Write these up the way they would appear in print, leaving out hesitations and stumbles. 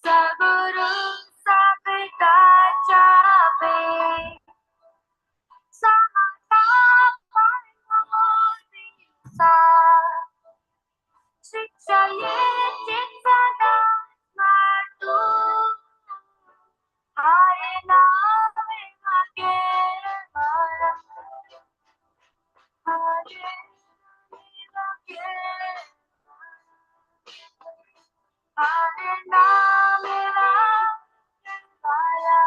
Saguru sabda cabe samata parmodisa shikshaye chinsada matu Hare name mage mara Hare name mage Hare name maya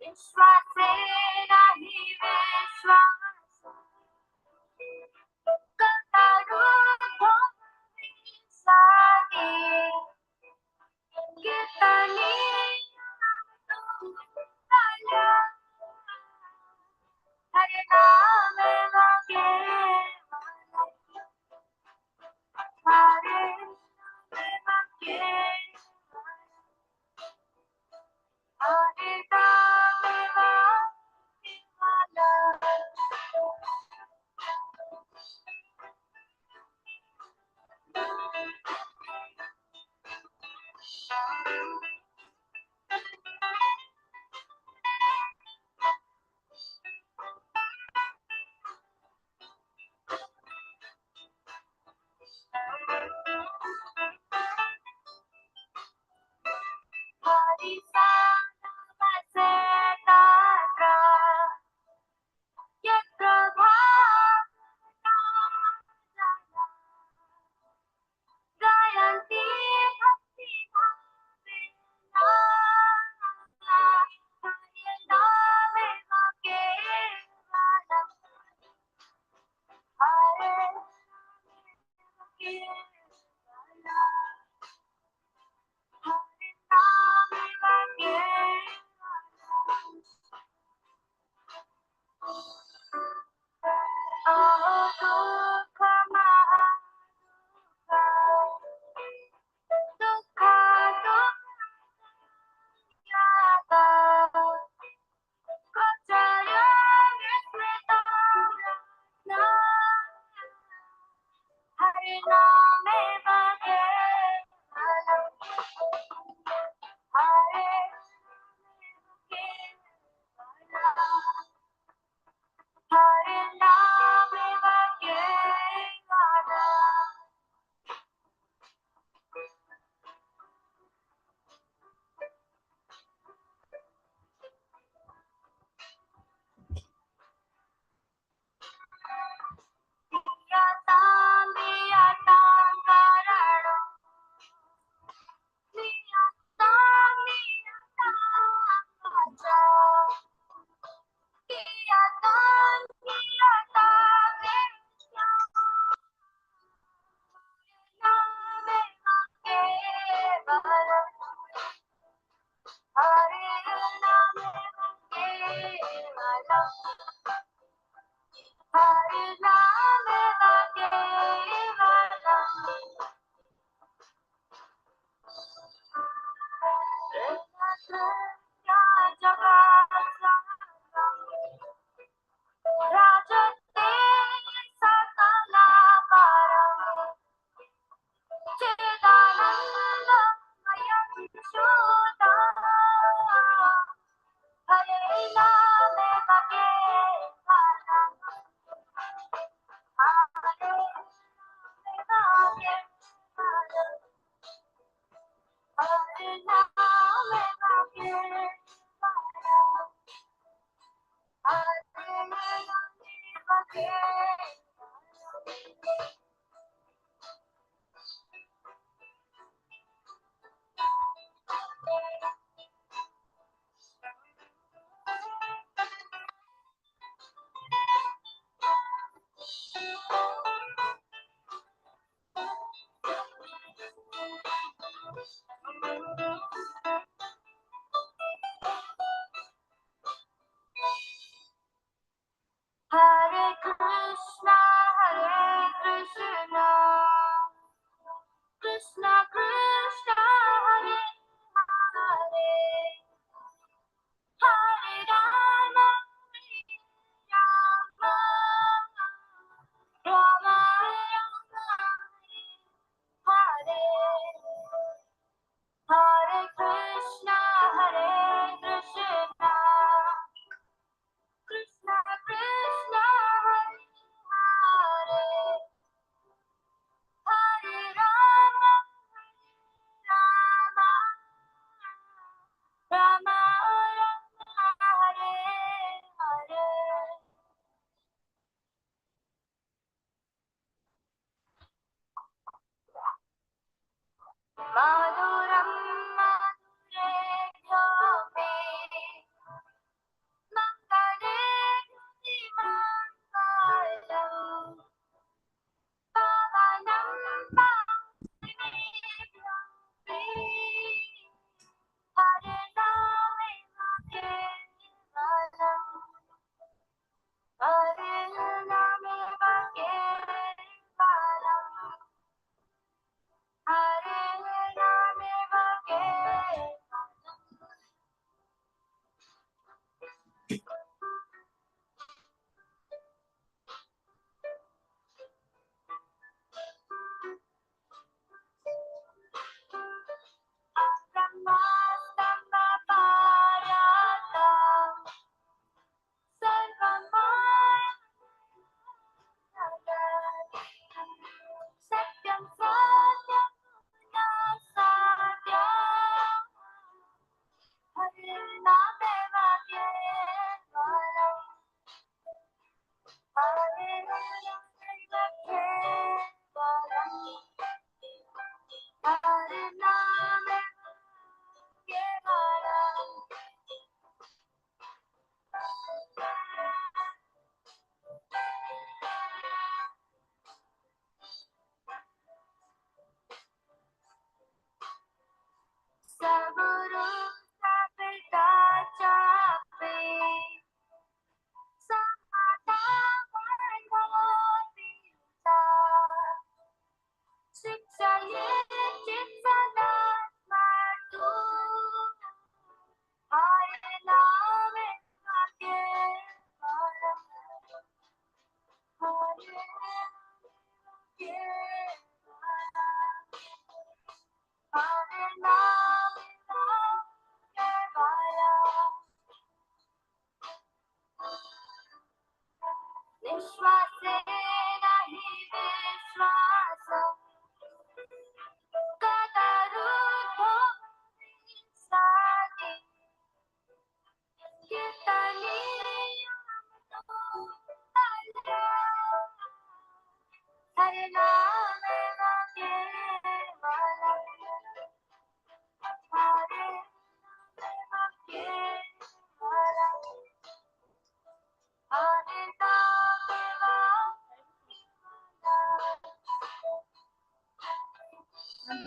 Vishwase nahi vishwas Kataru bhavi sage Kitani Hare name mage Hare name mage Hare Gayanti bhakti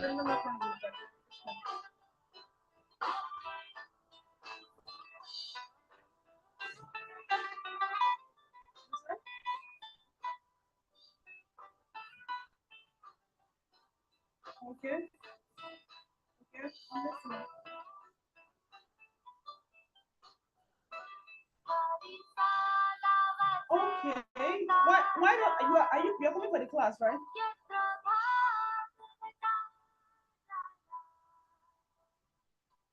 Okay. Okay, I'm listening. Okay. Why don't you're coming for the class, right?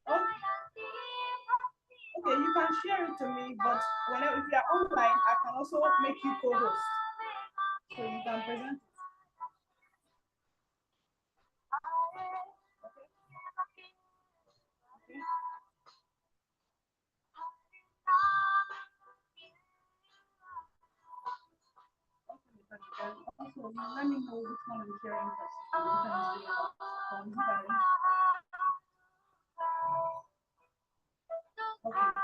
Okay. Okay, you can share it to me, but whenever if you're online, I can also make you co-host. So you can present it. Okay. Also, let me know which one is sharing first. Which one is doing what. Is it arranged? Okay. All right.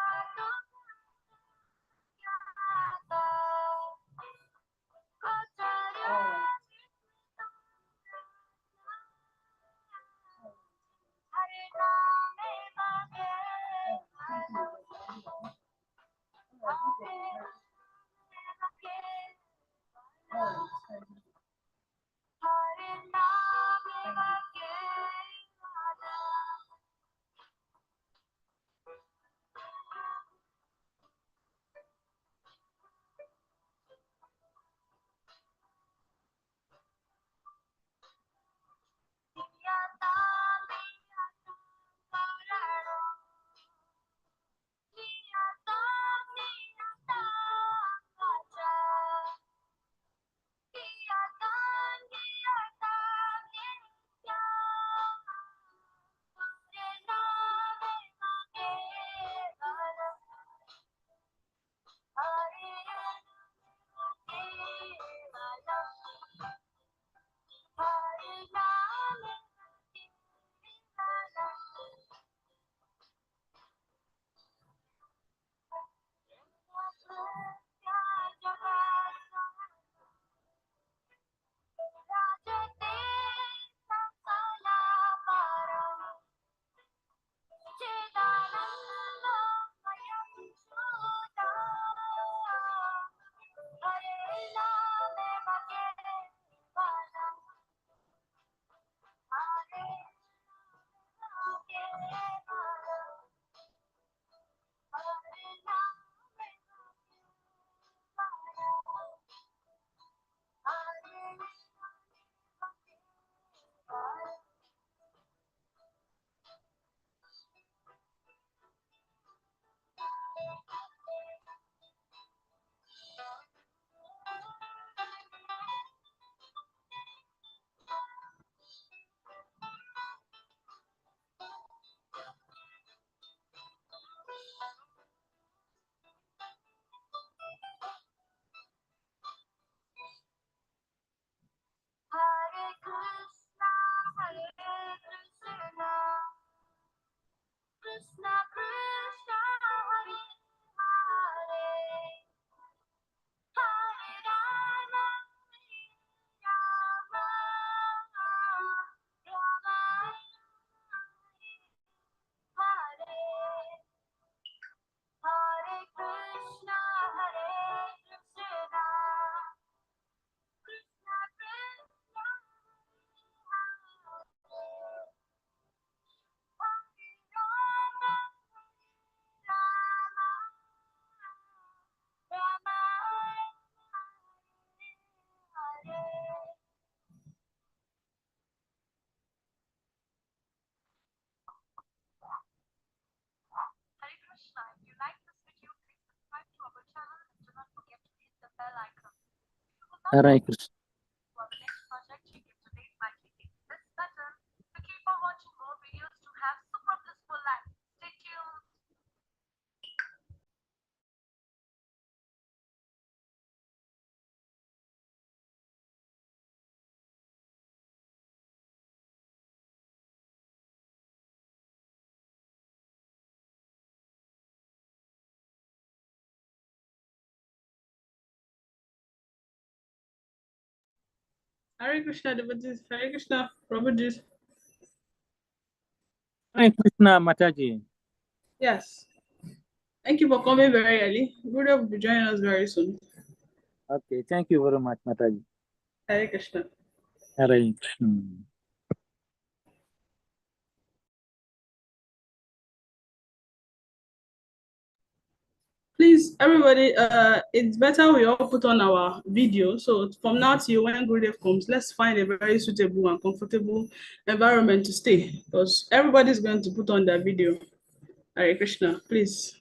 Thank you. All right. All right. Thank you. Hare Krishna. Hare Krishna, devotees. Hare Krishna, Prabhuji. Hare Krishna, Mataji. Yes. Thank you for coming very early. Gurudev will be joining us very soon. Okay, thank you very much, Mataji. Hare Krishna. Hare Krishna. Please, everybody, it's better we all put on our video. So from now till when Gurudev comes, let's find a very suitable and comfortable environment to stay because everybody's going to put on their video. Hare Krishna, please.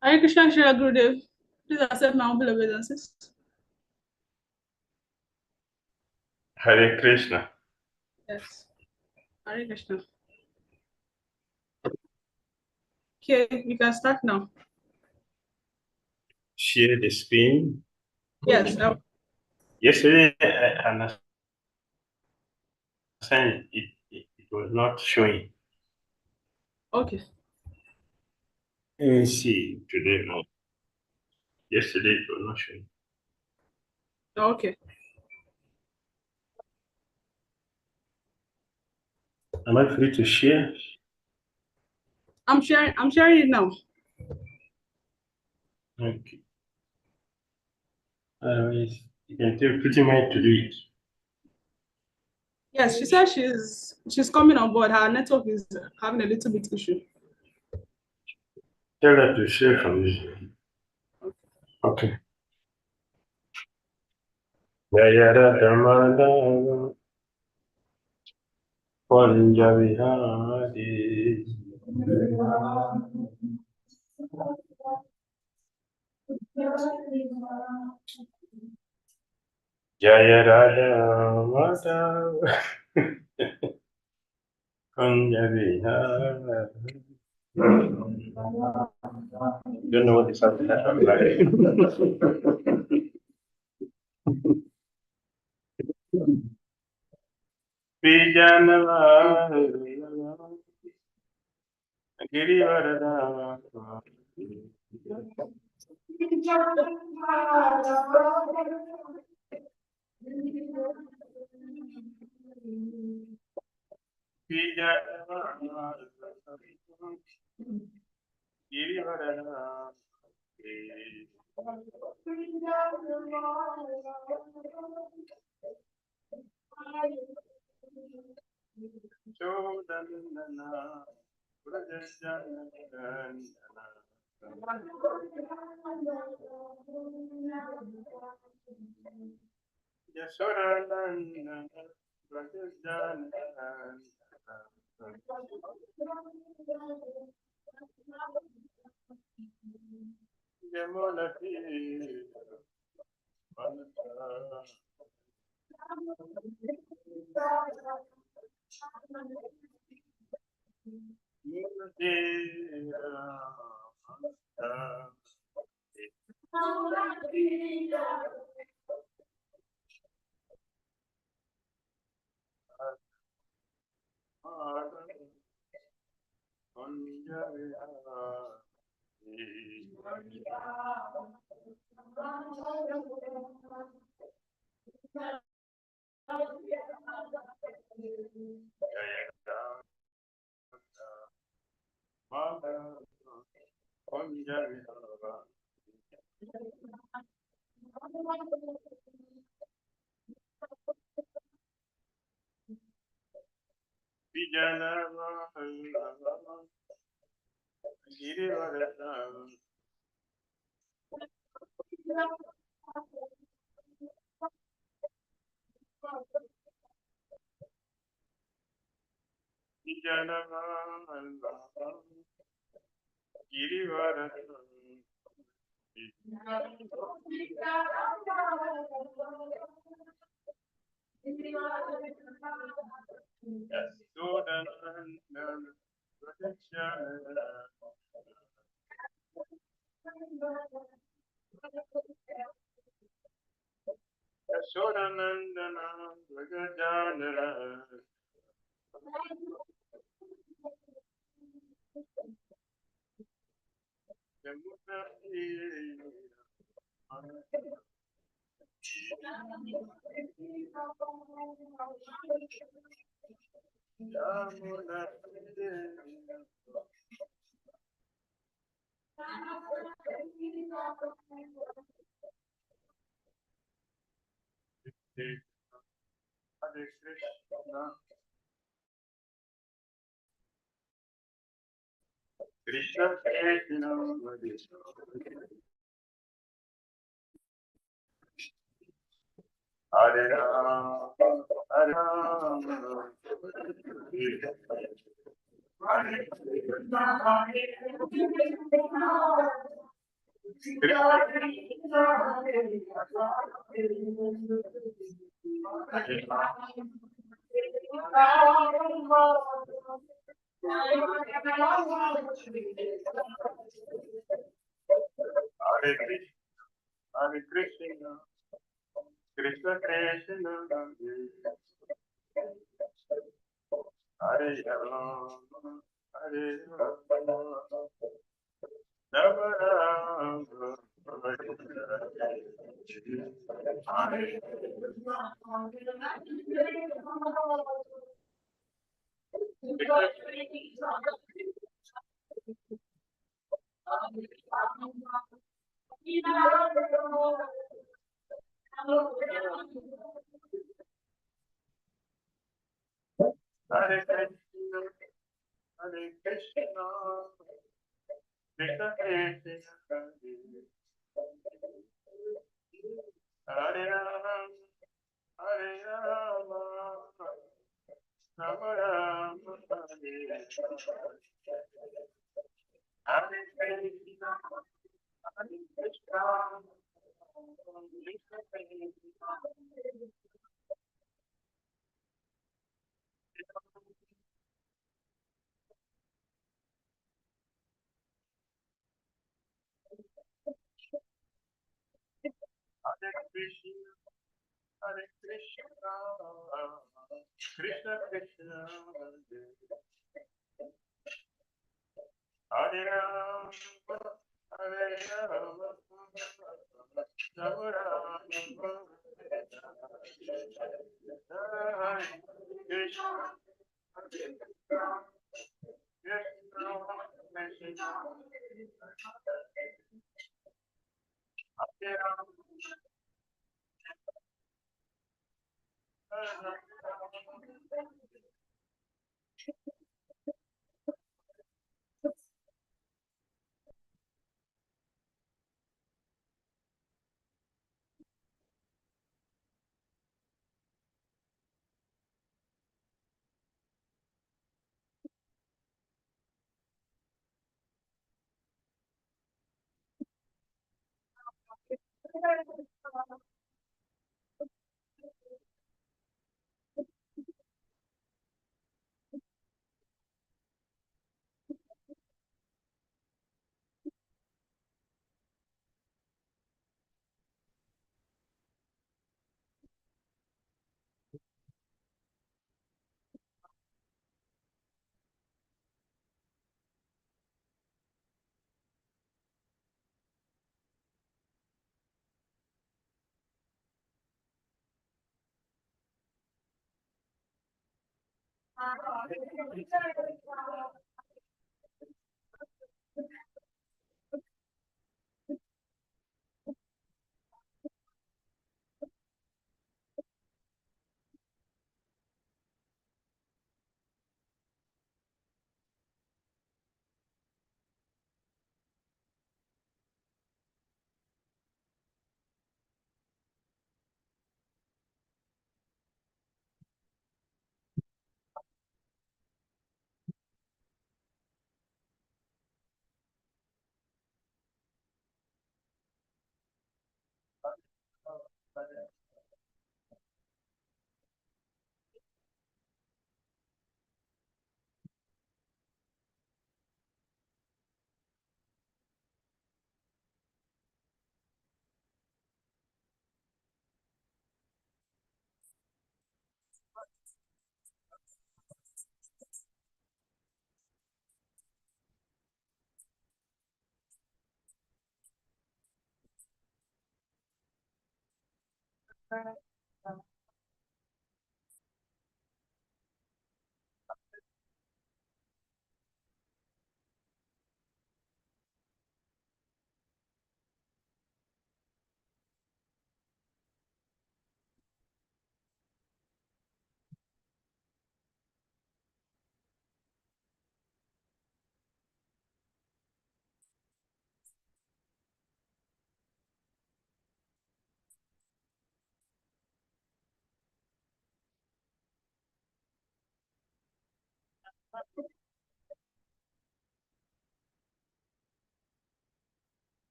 Hare Krishna, Shri Gurudev. Please accept my humble obeisances. Hare Krishna. Yes. Hare Krishna. Okay, you can start now. share the screen. Yes. Yesterday, I understand it was not showing. Okay. Let me see today. No. Yesterday, it was not showing. Okay. Am I free to share? I'm sharing it now. Okay. You can tell Pretty Mind to do it. Yes, she said she's coming on board. Her network is having a little bit issue. Tell her to share from you. Okay. Jayara Dhamada Panjavihadi Jayara Dhamada Panjavihadi. Don't know what this is like. Vijanava Girivarada Vijanava Girivarada Chodandana Krishna Krishna Hare Ram Hare Ram Hare Krishna Hare Krishna, Krishna Krishna, Hare Rama, Hare Rama, Rama Rama, Hare Hare Krishna, Hare Krishna, Krishna Krishna, Hare Rama, Hare Rama, Rama Rama, Hare Hare Krishna, Hare Krishna, Krishna Krishna, Hare Krishna, Hare Krishna, Krishna Krishna, Hare Rama, Hare Rama, Rama Rama, Hare Krishna, Hare Krishna, Krishna Krishna, Hare Rama, Hare Rama.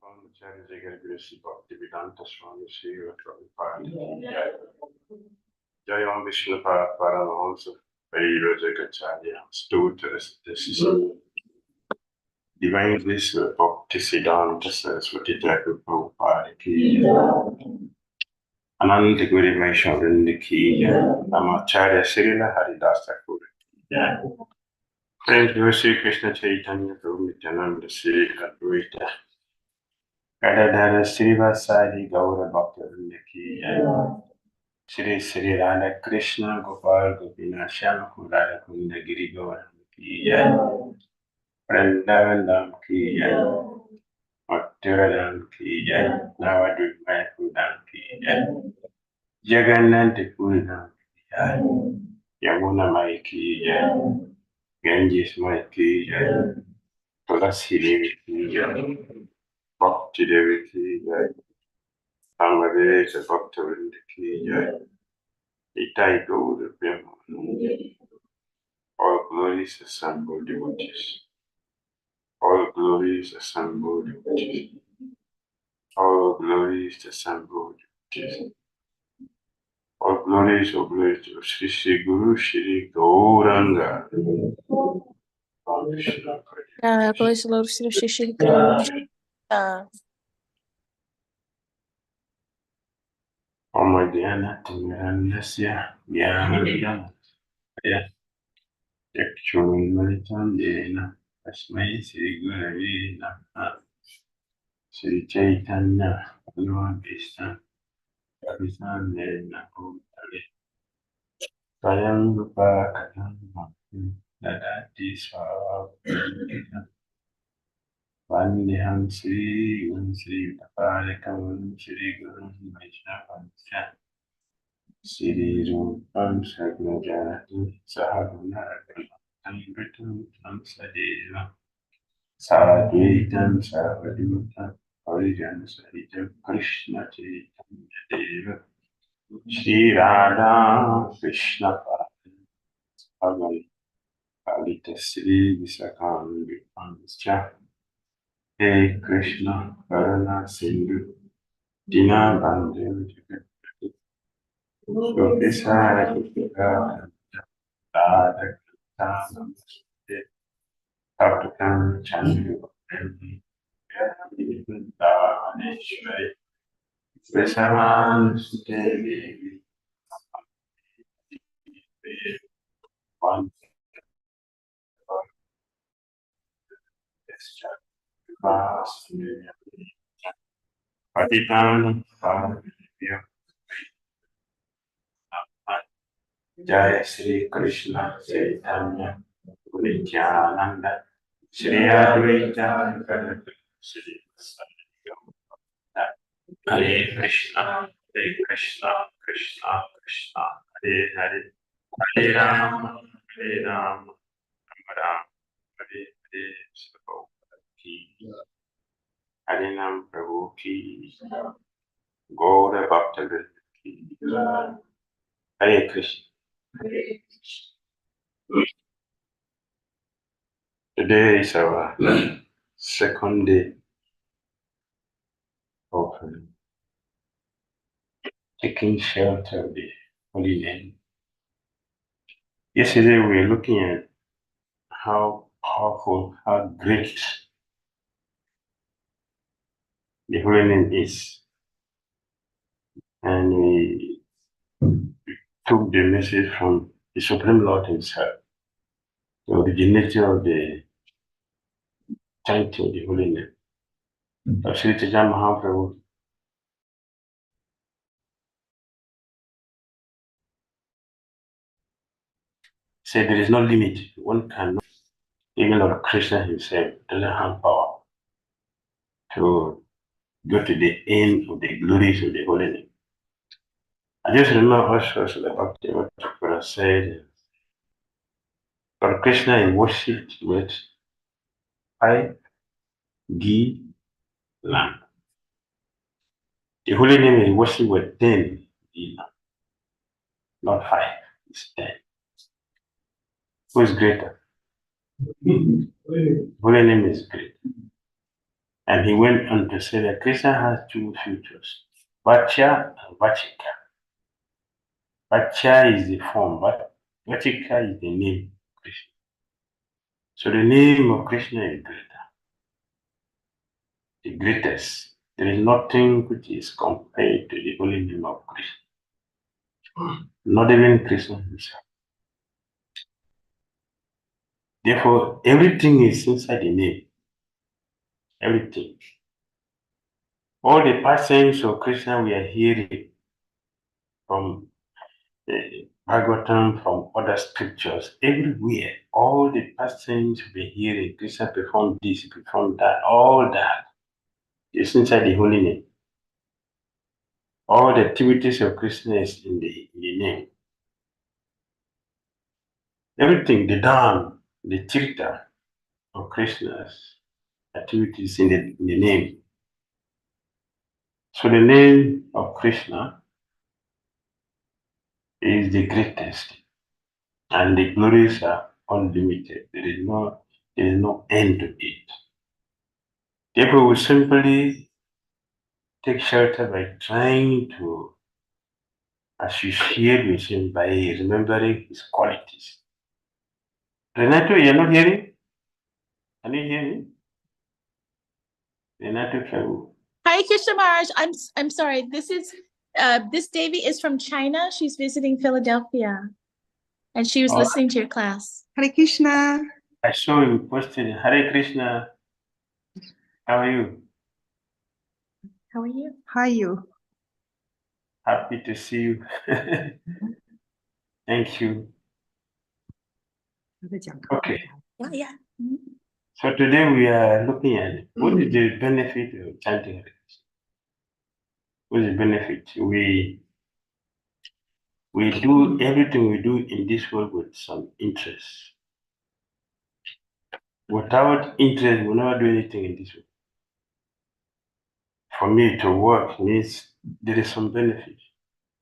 From the Charity Gracie Bhaktivedanta Swami Sri Prabhupada. Jai Om Vishnu Paramahansa Vairajagacharya Stotra. This is Divine Bliss Bhaktisiddhanta Saraswati Thakur Prabhupada Ki Ananda Guru Vaishnava Vrinda Ki Namacharya Srila Haridas Thakur Ki Friends, Lord Sri Krishna Chaitanya Prabhu Nityananda Sri Advaita Gadadhara Srivasadi Gaura Bhakta Vrinda Ki Shri Shri Radha Krishna Gopal Gopinath Shyama Kundara Kunda Giri Gaura Ki Vrindavan Dham Ki Mathura Dham Ki Navadvip Mayapur Dham Ki Jagannath Puri Dham Ki Yamuna Mai Ki Ganges Mai Ki Tulasi Devi Ki Bhakti Devi Ki Bangladesh Bhakta Vrinda Ki Itai Gaura Brahma All glories assembled devotees. All glories assembled devotees. All glories assembled devotees. All glories to Sri Sri Guru Sri Gauranga. Glory to Lord Shri Shri Guru. Omadhyana Timirandasya Jnana Yakshurmalitandena Asmai Sri Gurave Namaha Sri Chaitanya Anuvabhishtam Abhisamena Bhutale Swayam Rupa Katham Bhakti Dadati Swabhakti Vandeham Sri Guru Sri Taparikam Sri Guru Vaishnava Sri Rupam Sagnajati Sahaguna Amritam Samsadeva Sadvitam Savadhutam Harijan Sahitam Krishna Chaitanya Deva Shri Radha Krishna Bhagavan Kalita Sri Visakam Vipanscha Hey Krishna Karana Sindhu Dina Bandhu Jagat Gopisara Gopika Radha Krishna Bhaktan Chandru Vrindavaneshwari Visaman Devi One Patitan Pavya Jaya Sri Krishna Chaitanya Nityananda Shri Advaita Gadadhara Shri Sadguru Hare Krishna Krishna Krishna Hare Hare Hare Rama Rama Ram Hare Hare Prabhu Ki Harinam Prabhu Ki Gaura Bhakta Ki Hare Krishna. Today is our second day of taking shelter of the Holy Name. Yesterday we were looking at how powerful, how great the Holy Name is. And we took the message from the Supreme Lord Himself, the originator of the chanting the Holy Name. Sri Chaitanya Mahaprabhu said there is no limit. One cannot, even Lord Krishna himself doesn't have power to go to the end of the glories of the holy name. I just remember also the Bhakti Thakur said, Lord Krishna is worshipped with 5 ghee lamp. The holy name is worshipped with 10 ghee lamp, not 5, it's 10. Who is greater? Holy name is great. And he went on to say that Krishna has 2 features, Vacha and Vachika. Vacha is the form, but Vachika is the name of Krishna. So the name of Krishna is greater, the greatest. There is nothing which is compared to the holy name of Krishna, not even Krishna himself. Therefore, everything is inside the name. Everything. All the passages of Krishna we are hearing from Bhagavatam, from other scriptures, everywhere, all the passages we're hearing, Krishna performed this, performed that, all that is inside the holy name. All the activities of Krishna is in the name. Everything, the Dham, the Tirtha of Krishna's activities in the name. So the name of Krishna is the greatest, and the glories are unlimited. There is no end to it. Therefore, we simply take shelter by trying to associate with him by remembering his qualities. Renato, you're not hearing? Can you hear me? Renato Karu. Hi, Krishna Maharaj. I'm sorry. This Devi is from China. She's visiting Philadelphia, and she was Oh. listening to your class. Hare Krishna. I saw you posted Hare Krishna. How are you? How are you? How are you? Happy to see you. Thank you. Okay. Yeah. So today we are looking at what is the benefit of chanting Hare Krishna? What is the benefit? We do everything we do in this world with some interest. Without interest, we'll never do anything in this world. For me to work means there is some benefit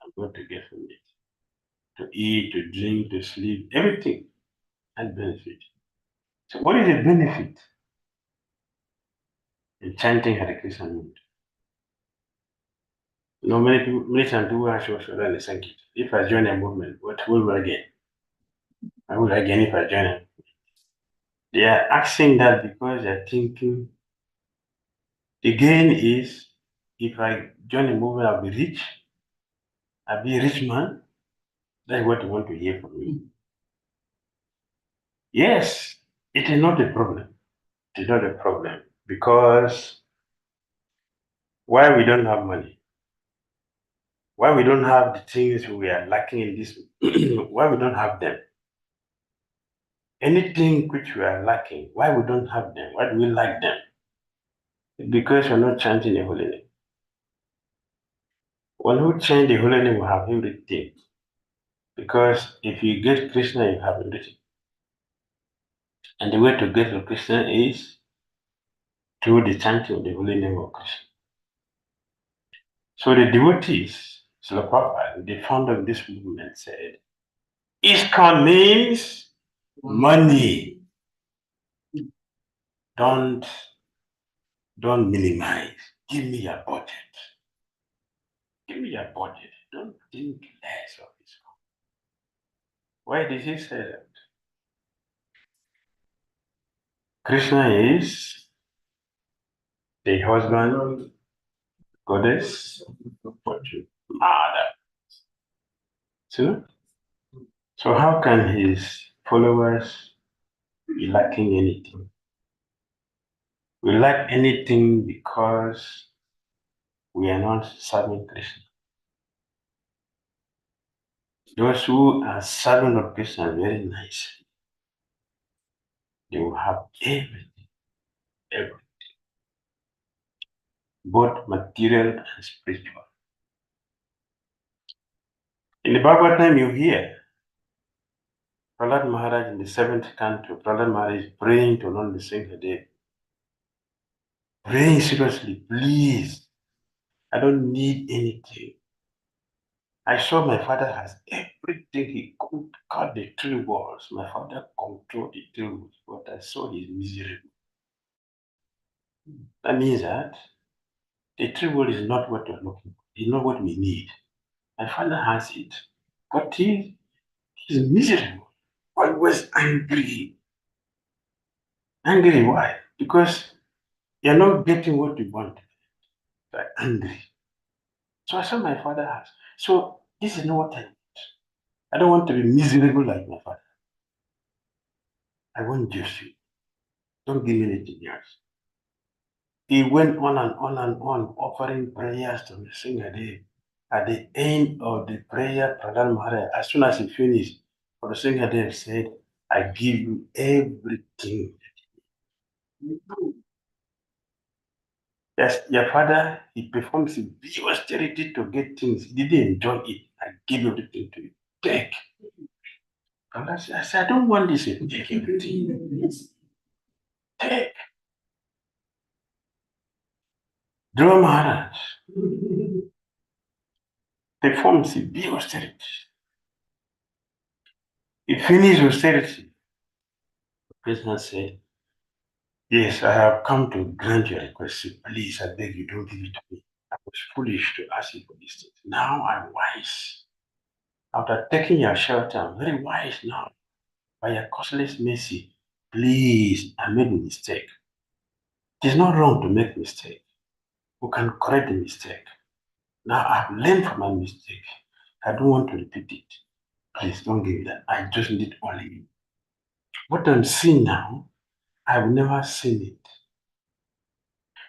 I'm going to get from it. To eat, to drink, to sleep, everything has benefit. So what is the benefit in chanting Hare Krishna movement? You know, many times people ask you the Sankit. If I join a movement, what will I gain? I will gain if I join it. They are asking that because they're thinking the gain is if I join a movement, I'll be rich. I'll be a rich man. That's what you want to hear from me. Yes, it is not a problem. It is not a problem because why we don't have money? Why we don't have the things we are lacking in this? Why we don't have them? Anything which we are lacking, why we don't have them? Why do we lack them? Because we're not chanting the holy name. When we chant the holy name, we have everything. Because if you get Krishna, you have everything. And the way to get to Krishna is through the chanting of the holy name of Krishna. So the devotees, Srila Prabhupada, the founder of this movement, said, ISKCON means money. Don't minimize. Give me your budget. Give me your budget. Don't think less of ISKCON. Why did he say that? Krishna is the husband, goddess, fortune, mother. So how can his followers be lacking anything? We lack anything because we are not serving Krishna. Those who are serving Lord Krishna very nicely, they will have everything, both material and spiritual. In the Bhagavatam, you hear Prahlad Maharaj in the 7th canto, Prahlad Maharaj is praying to Lord Nrsimhadev, praying seriously, please, I don't need anything. I saw my father has everything. He could cut the three walls. My father controlled the three walls, but I saw his miserable. That means that the three wall is not what you're looking for. It's not what we need. My father has it, but he's miserable. Always angry. Angry, why? Because you're not getting what you want. You're angry. So I saw my father has. So this is not what I want. I don't want to be miserable like my father. I want just you. Don't give me anything else. He went on and on and on, offering prayers to Nrsimhadev. At the end of the prayer, Prahlad Maharaj, as soon as he finished, Nrsimhadev said, I give you everything. Yes, your father, he performs a big austerity to get things. He didn't enjoy it. I give everything to you. Take. And I said, I don't want this. Take everything. Take. Dhruva Maharaj performs a big austerity. He finished austerity. Krishna said, yes, I have come to grant your request. Please, I beg you, don't give it to me. I was foolish to ask you for this thing. Now I'm wise. After taking your shelter, I'm very wise now. By your causeless mercy, please, I made a mistake. It is not wrong to make mistake. We can correct the mistake. Now I've learned from my mistake. I don't want to repeat it. Please don't give me that. I just need only you. What I'm seeing now, I've never seen it.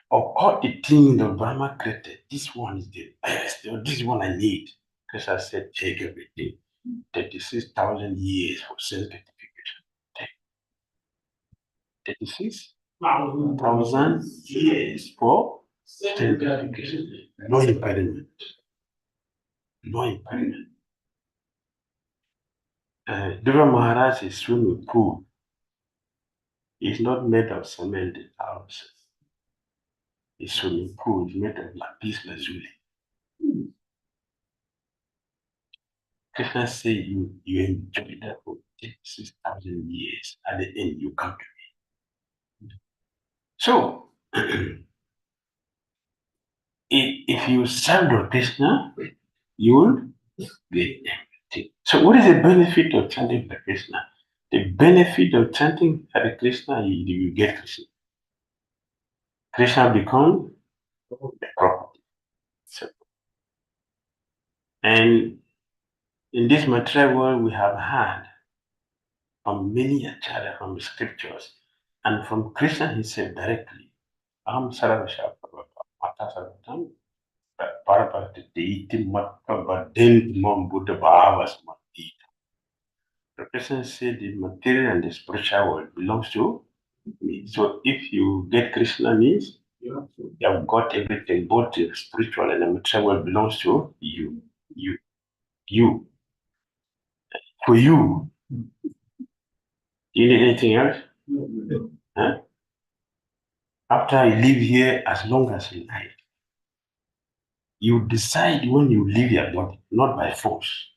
Of all the things that Brahma created, this one is the best. Or this one I need. Because I said, take everything. 36,000 years for self-gratification. Take 36,000 years for self-gratification. No impediment. No impediment. Dhruva Maharaj's swimming pool is not made of cemented houses. His swimming pool is made of lapis lazuli. Krishna said you enjoy that for 36,000 years. At the end, you come to me. So, if you serve Lord Krishna, you will get everything. So, what is the benefit of chanting Hare Krishna? The benefit of chanting Hare Krishna is you get Krishna. Krishna becomes the property. So, and in this material world, we have heard from many acharyas, from the scriptures, and from Krishna himself directly. Aham Sarvasha Mata Sarvatam Parapati Deiti Matta Badent Mam Buddha Bhavas Matita. The Krishna said the material and the spiritual world belongs to me. So if you get Krishna means you have got everything, both the spiritual and the material world belongs to you. You. For you. You need anything else? Huh? After you live here, as long as you like, you decide when you leave your body, not by force.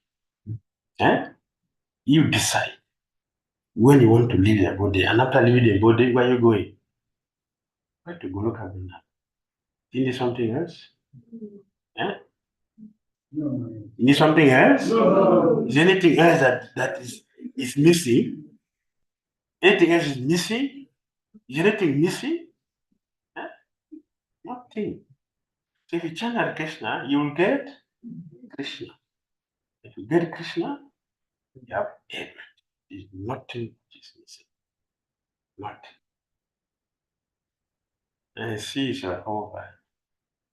You decide when you want to leave your body, and after leaving the body, where are you going? Where to go? Look at me now. You need something else? You need something else? Is there anything else that is missing? Anything else is missing? Is anything missing? Nothing. So if you chant Hare Krishna, you will get Krishna. If you get Krishna, you have everything. There's nothing which is missing. Nothing. And see, it's a power.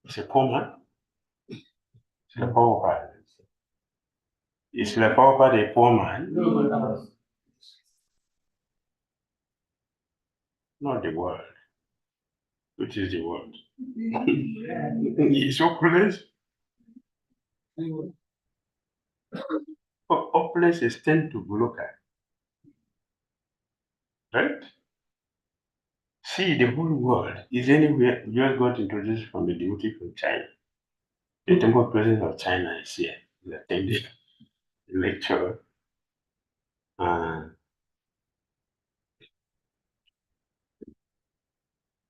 It's a poor man. It's a power. Is Srila Prabhupada a poor man? Not the world. Which is the world? Is opulence? Opulence is tend to Goloka. Right? See, the whole world is anywhere. You just got introduced from the devotee from China. The temple president of China is here. He's attending the lecture.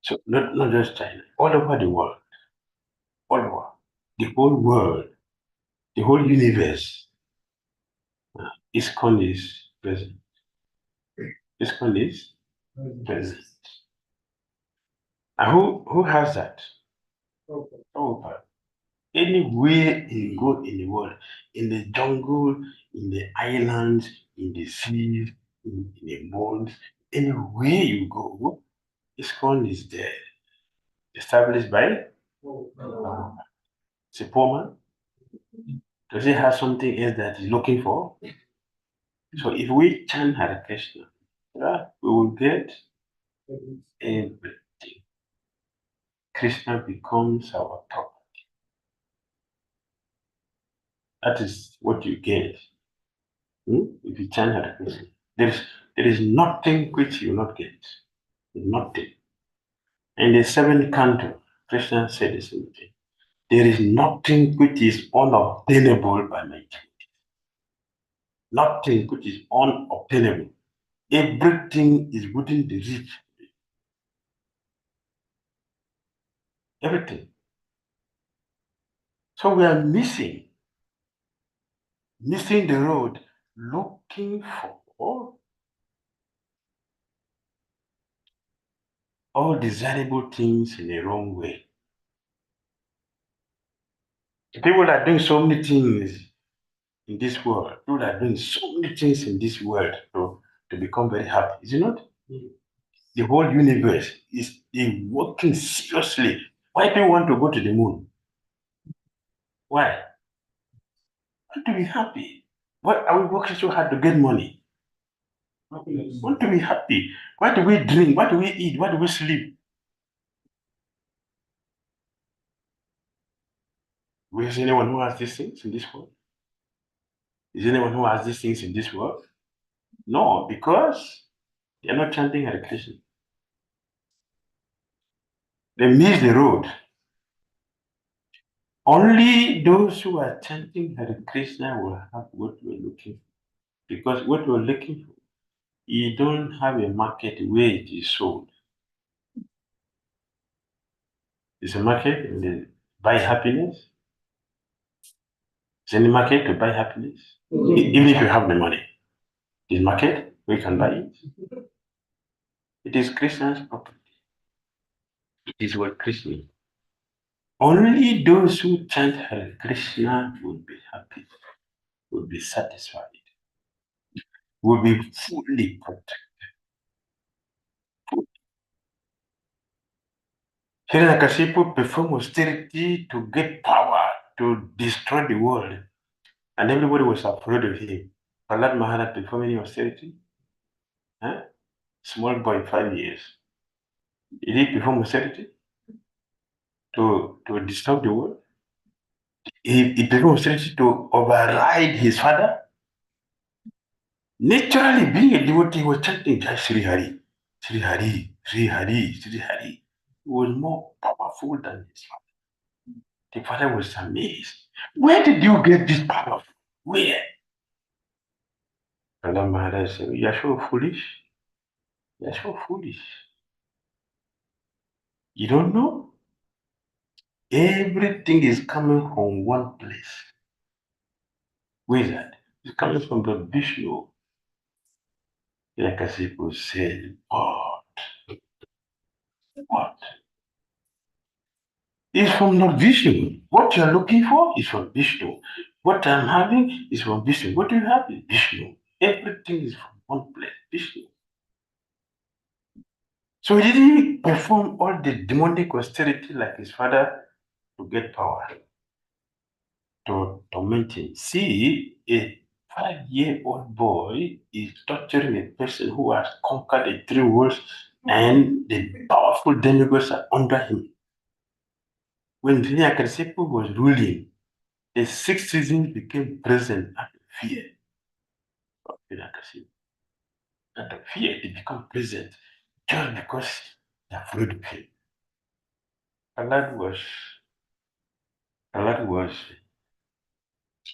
So not just China, all over the world, all over the whole world, the whole universe. ISKCON is present. ISKCON is present. And who has that? Prabhupada. Anywhere you go in the world, in the jungle, in the islands, in the seas, in the mountains, anywhere you go, ISKCON is there. Established by Prabhupada. It's a poor man. Does he have something else that he's looking for? So if we chant Hare Krishna, we will get everything. Krishna becomes our property. That is what you get. If you chant Hare Krishna, there is nothing which you will not get. Nothing. In the seventh canto, Krishna said the same thing. There is nothing which is unobtainable by my deity. Nothing which is unobtainable. Everything is within the reach. Everything. So we are missing the road, looking for all desirable things in the wrong way. People are doing so many things in this world. People are doing so many things in this world to become very happy. Is it not? The whole universe is working seriously. Why do you want to go to the moon? Why? Want to be happy. Why are we working so hard to get money? Want to be happy. Why do we drink? Why do we eat? Why do we sleep? Is anyone who has these things in this world? Is anyone who has these things in this world? No, because they are not chanting Hare Krishna. They miss the road. Only those who are chanting Hare Krishna will have what we're looking for. Because what we're looking for, you don't have a market where it is sold. It's a market and they buy happiness. It's any market to buy happiness. Even if you have the money. This market, we can buy it. It is Krishna's property. It is what Krishna. Only those who chant Hare Krishna will be happy, will be satisfied, will be fully protected. Hiranyakashipu performed austerity to get power to destroy the world, and everybody was afraid of him. Prahlad Maharaj performed any austerity? Small boy, 5 years. Did he perform austerity to disturb the world? He performed austerity to override his father. Naturally, being a devotee, he was chanting Jai Sri Hari, Sri Hari, Sri Hari, Sri Hari. He was more powerful than his father. The father was amazed. Where did you get this power? Where? Prahlad Maharaj said, you are so foolish. You are so foolish. You don't know? Everything is coming from one place. Where is that? It's coming from the Vishnu. Like as people said, what? It's from not Vishnu. What you're looking for is from Vishnu. What I'm having is from Vishnu. What do you have is Vishnu. Everything is from one place, Vishnu. So he didn't perform all the demonic austerity like his father to get power, to torment him. See, 5-year-old boy is torturing a person who has conquered the 3 worlds and the powerful demigods are under him. When Hiranyakasipu was ruling, the 6 seasons became present out of fear of Hiranyakasipu. Out of fear, they become present just because they are afraid of him. Prahlad was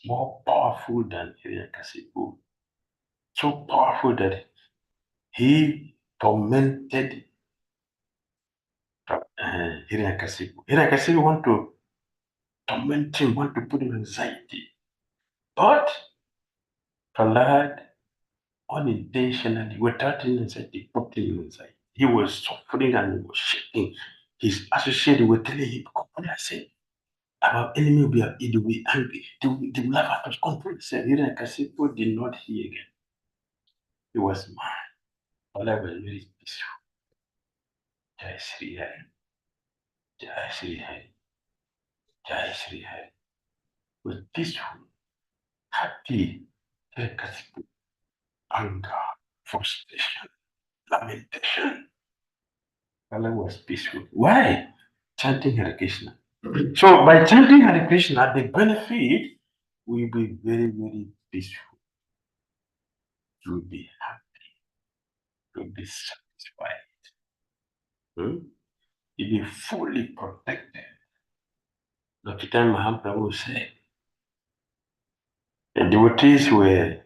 more powerful than Hiranyakasipu. So powerful that he tormented Hiranyakasipu. Hiranyakasipu want to torment him, want to put him in anxiety. But Prahlad unintentionally, without any anxiety, put him in anxiety. He was suffering and he was shaking. His associate were telling him, "Come I said, our enemy will be angry. They will have out of control." He said, Hiranyakasipu did not hear again. He was mad. Prahlad was very peaceful. Jai Sri Hari. Jai Sri Hari. Jai Sri Hari. Was peaceful, happy, Hiranyakasipu, anger, frustration, lamentation. Allah was peaceful. Why? Chanting Hare Krishna. So by chanting Hare Krishna, the benefit will be very, very peaceful. You will be happy. You will be satisfied. You will be fully protected. Dr. Mahaprabhu said, the devotees were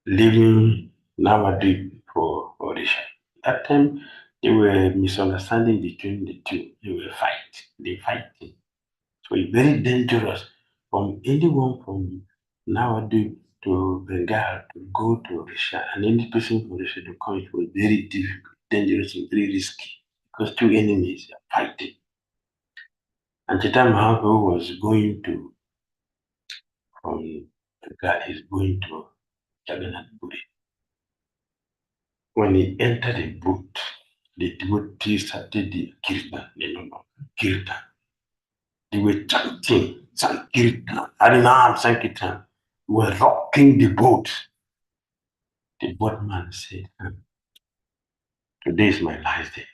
leaving Navadvip for Odisha. That time, they were misunderstanding between the two. They were fighting. So it's very dangerous from anyone from Navadvip to Bengal to go to Odisha, and any person from Odisha to come. It was very difficult, dangerous, and very risky because two enemies are fighting. And Chaitanya Mahaprabhu was going to, from Bengal, he's going to Jagannath Puri. When he entered the boat, the devotees started the kirtan, kirtan. They were chanting Sankirtan, Harinam Sankirtan. We were rocking the boat. The boatman said, "Today is my last day.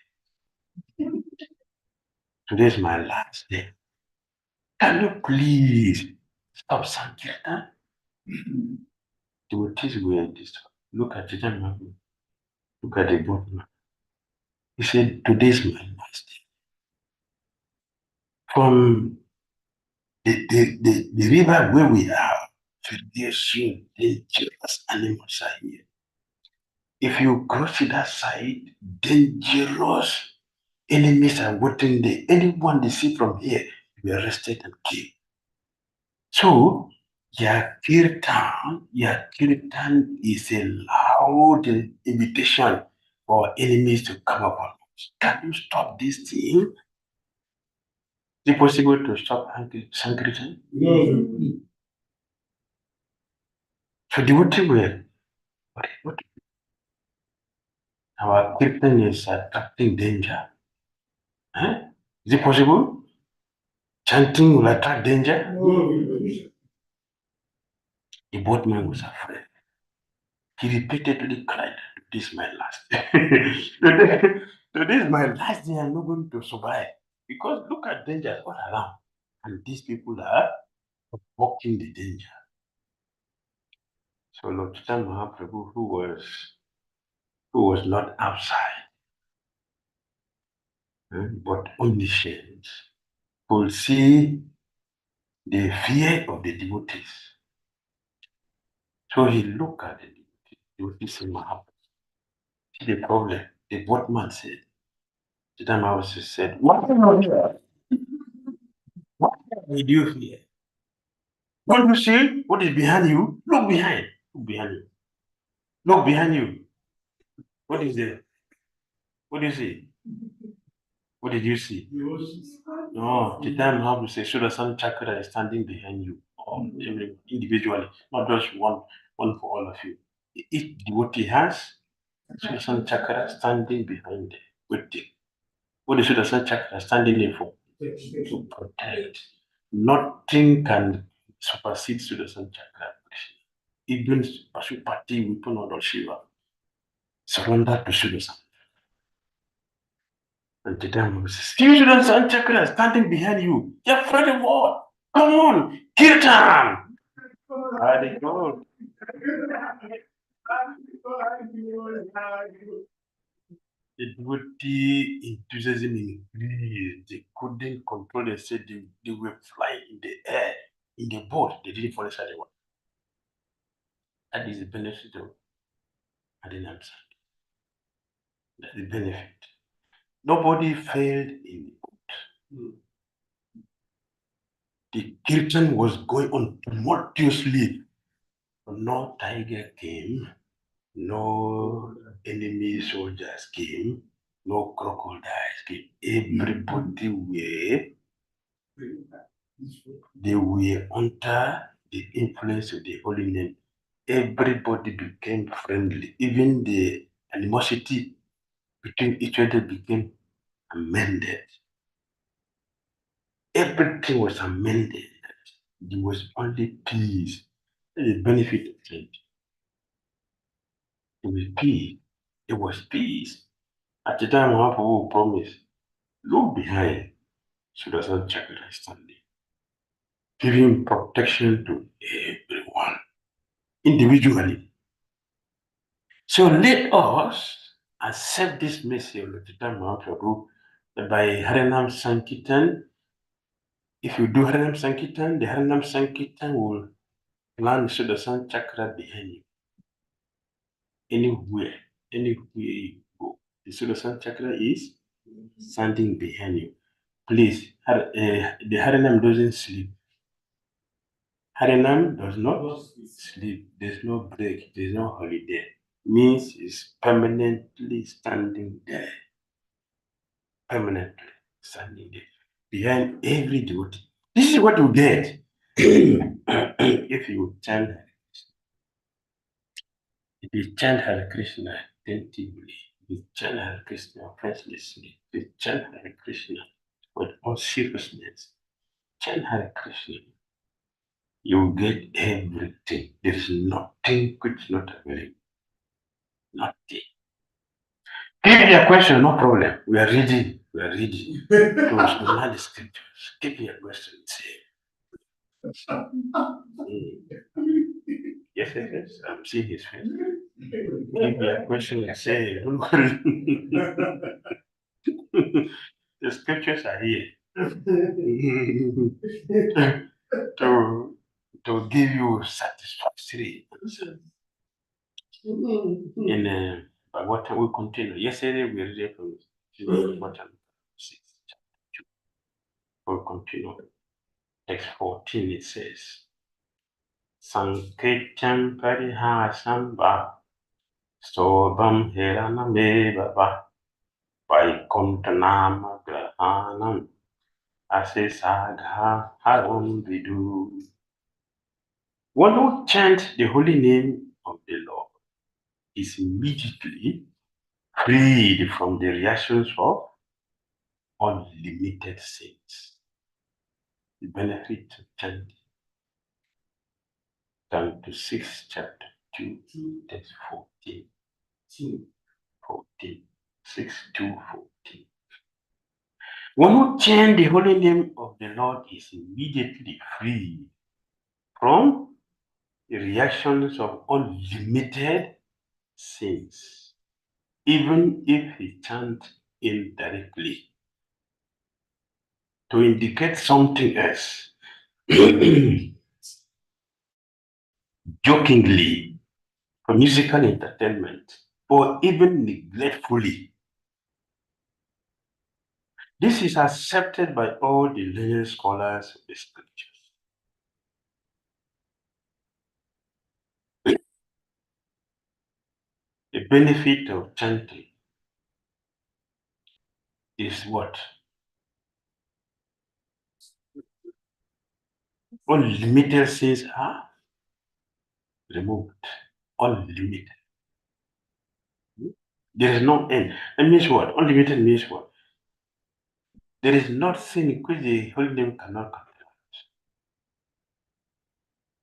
Today is my last day. Can you please stop Sankirtan?" Devotees were disturbed. Look at Chaitanya. Look at the boatman. He said, "Today is my last day." From the river where we are, there's dangerous animals are here. If you cross to that side, dangerous enemies are waiting there. Anyone they see from here, will be arrested and killed. So, Kirtan is a loud invitation for enemies to come upon us. Can you stop this thing? Is it possible to stop Sankirtan? So devotees were, what? Our Kirtan is attracting danger. Is it possible? Chanting will attract danger? The boatman was afraid. He repeatedly cried, "This is my last day. Today is my last day. I'm not going to survive." Because look at danger all around. And these people are walking the danger. So Lord Chaitanya Mahaprabhu, who was not outside, but omniscient, could see the fear of the devotees. So he looked at the devotees in Mahaprabhu. See the problem. The boatman said, Chaitanya Mahaprabhu said, "What did you fear? Don't you see what is behind you? Look behind. Look behind you. Look behind you. What is there? What do you see? What did you see?" No, Chaitanya Mahaprabhu says Sudarshan Chakra is standing behind you, or individually, not just one for all of you. Each devotee has Sudarshan Chakra standing behind them, waiting. What is Sudarshan Chakra standing there for? To protect. Nothing can supersedes Sudarshan Chakra. Even Pashupati Vipunodol Shiva surrendered to Sudarshan. And the time was see Sudarshan Chakra standing behind you. You're afraid of what? Come on, Kirtan! Very good. The devotee enthusiasm increased. They couldn't control themselves. They were flying in the air, in the boat. They didn't fall inside the water. That is the benefit of Harinam Sankirtan. That's the benefit. Nobody failed in the boat. The Kirtan was going on tumultuously. No tiger came, no enemy soldiers came, no crocodiles came. Everybody they were under the influence of the holy name. Everybody became friendly. Even the animosity between each other became amended. Everything was amended. There was only peace. The benefit of change. It was peace. It was peace. At the time, Mahaprabhu promised, look behind Sudarshan Chakra standing, giving protection to everyone individually. So let us accept this message of the time Mahaprabhu that by Harinam Sankirtan, if you do Harinam Sankirtan, the Harinam Sankirtan will land Sudarshan Chakra behind you. Anywhere you go, the Sudarshan Chakra is standing behind you. Please, the Harinam doesn't sleep. Harinam does not sleep. There's no break. There's no holiday. Means it's permanently standing there. Permanently standing there. Behind every devotee. This is what you get if you chant Hare Krishna. If you chant Hare Krishna attentively, if you chant Hare Krishna restlessly, if you chant Hare Krishna with all seriousness, chant Hare Krishna, you get everything. There is nothing which is not available. Nothing. Give me a question, no problem. We are ready. We are ready to learn the scriptures. Give me a question. Say. Yes, I'm seeing his face. Give me a question and say, don't worry. The scriptures are here to give you satisfactory answer. In what we continue. Yesterday we read from Bhagavatam 6, chapter 2. We'll continue. Text 14 it says, Sankrityam parihasam va sobam hiraname va vaikuntanama grahanam asesagha haram vidu. One who chants the holy name of the Lord is immediately freed from the reactions of unlimited sins. The benefit of chanting. Down to 6, chapter 2, text 14. 14. 6 to 14. One who chants the holy name of the Lord is immediately free from the reactions of unlimited sins, even if he chants indirectly. To indicate something else, jokingly, for musical entertainment, or even neglectfully. This is accepted by all the learned scholars of the scriptures. The benefit of chanting is what? Unlimited sins are removed. Unlimited. There is no end. That means what? Unlimited means what? There is nothing in which the holy name cannot control.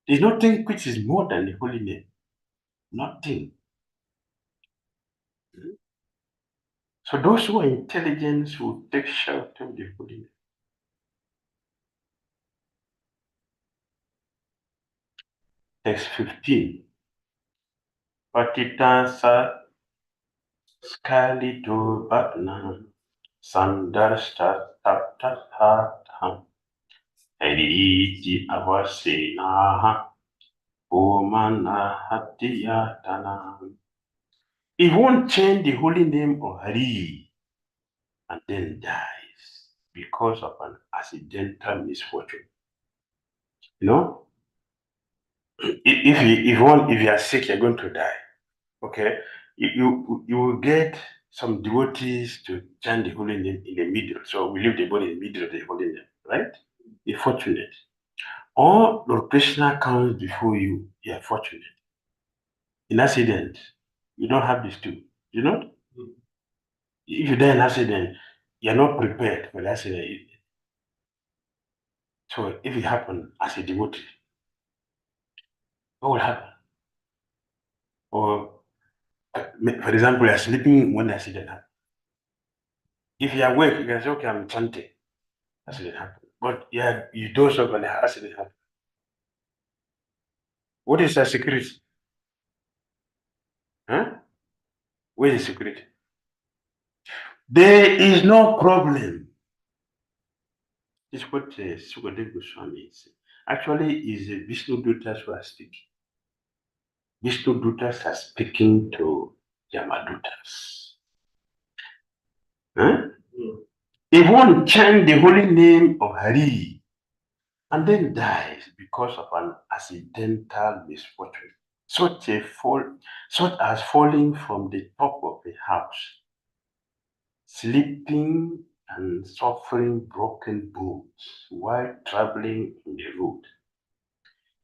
There's nothing which is more than the holy name. Nothing. So those who are intelligent will take shelter of the holy name. Text 15. Patitasa Scalito Batna Sandarsta Taptatham Eriti Avasena Omana Hatiyatana. He won't change the holy name of Hari and then dies because of an accidental misfortune. You know, if you are sick, you're going to die. Okay, you will get some devotees to chant the holy name in the middle. So we leave the body in the middle of the holy name, right? You're fortunate. Or Lord Krishna comes before you, you are fortunate. In accident, you don't have these two. You know? If you die in accident, you're not prepared for the accident. So if it happens as a devotee, what will happen? Or for example, you're sleeping when the accident happens. If you're awake, you can say, okay, I'm chanting. Accident happened. But yeah, you doze off and the accident happened. What is the security? Huh? Where is the security? There is no problem. This is what Sukadeva Goswami is. Actually, is Vishnu Dutas who are speaking. Vishnu Dutas are speaking to Yamadutas. Huh? If one chant the holy name of Hari and then dies because of an accidental misfortune, such as falling from the top of a house, sleeping and suffering broken bones while traveling on the road,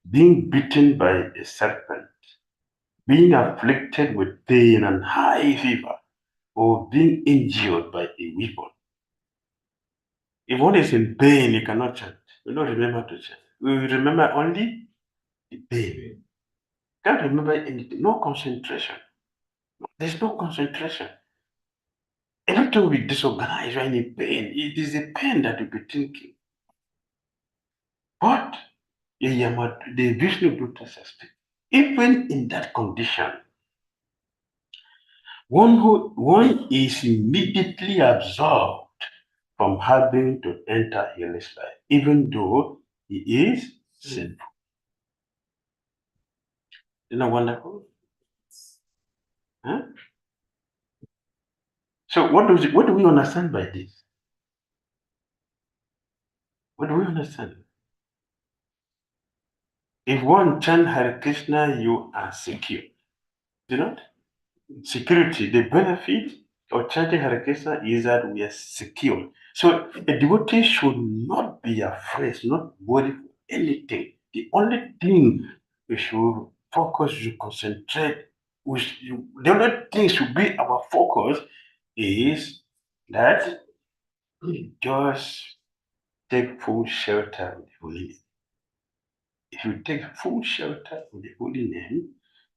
being bitten by a serpent, being afflicted with pain and high fever, or being injured by a weapon. If one is in pain, he cannot chant. We don't remember to chant. We will remember only the pain. Can't remember anything. No concentration. There's no concentration. Everything will be disorganized when in pain. It is the pain that you'll be thinking. But the Vishnu Dutas aspect, even in that condition, one is immediately absorbed from having to enter hellish life, even though he is sinful. Isn't that wonderful? Huh? So what do we understand by this? What do we understand? If one chant Hare Krishna, you are secure. Do you know? Security, the benefit of chanting Hare Krishna is that we are secure. So a devotee should not be afraid, not worry for anything. The only thing we should focus, you concentrate, the only thing should be our focus is that just take full shelter of the holy name. If you take full shelter of the holy name,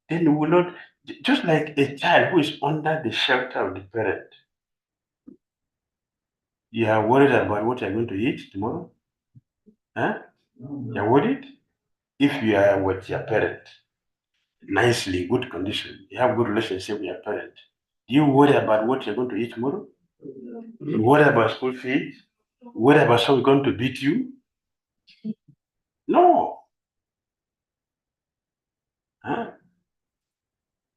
then you will not, just like a child who is under the shelter of the parent. You are worried about what you're going to eat tomorrow? Huh? You're worried? If you are with your parent, nicely, good condition, you have good relationship with your parent, do you worry about what you're going to eat tomorrow? You worry about school fees? Worry about someone going to beat you? No. Huh?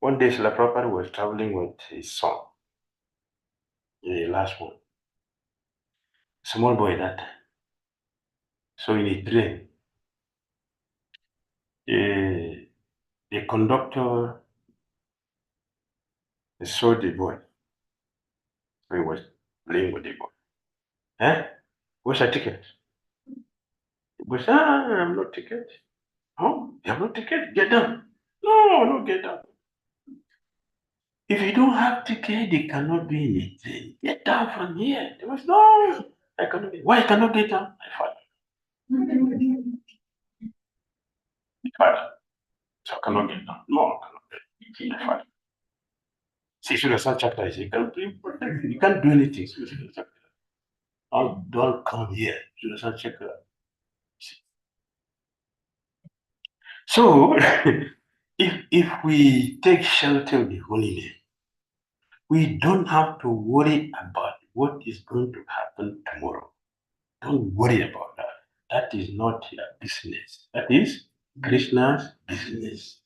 One day, Srila Prabhupada was traveling with his son, the last one, small boy that time. So in a train, the conductor saw the boy. So he was playing with the boy. Eh? Where's your ticket? The boy said, I have no ticket. Oh, you have no ticket? Get down. No, get down. If you don't have ticket, they cannot be in the train. Get down from here. There was no, I cannot. Why I cannot get down? My father. Father. So I cannot get down. No, I cannot get the Father. See, so the sun chapter is you can't be protected. You can't do anything. So the chapter. Oh, don't come here. So the sun chapter. So if we take shelter of the Holy Name, we don't have to worry about what is going to happen tomorrow. Don't worry about that. That is not your business. That is Krishna's business.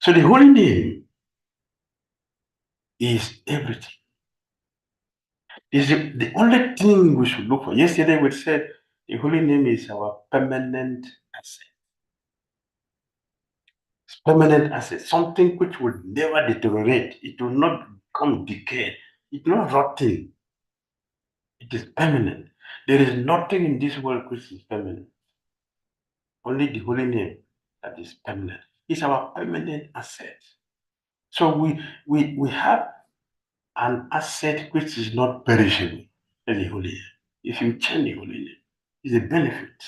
So the Holy Name is everything. Is the only thing we should look for. Yesterday we said the Holy Name is our permanent asset. It's permanent asset, something which will never deteriorate. It will not become decay. It's not rotting. It is permanent. There is nothing in this world which is permanent. Only the Holy Name that is permanent. It's our permanent asset. So we have an asset which is not perishable. That's the Holy Name. If you change the Holy Name, it's a benefit.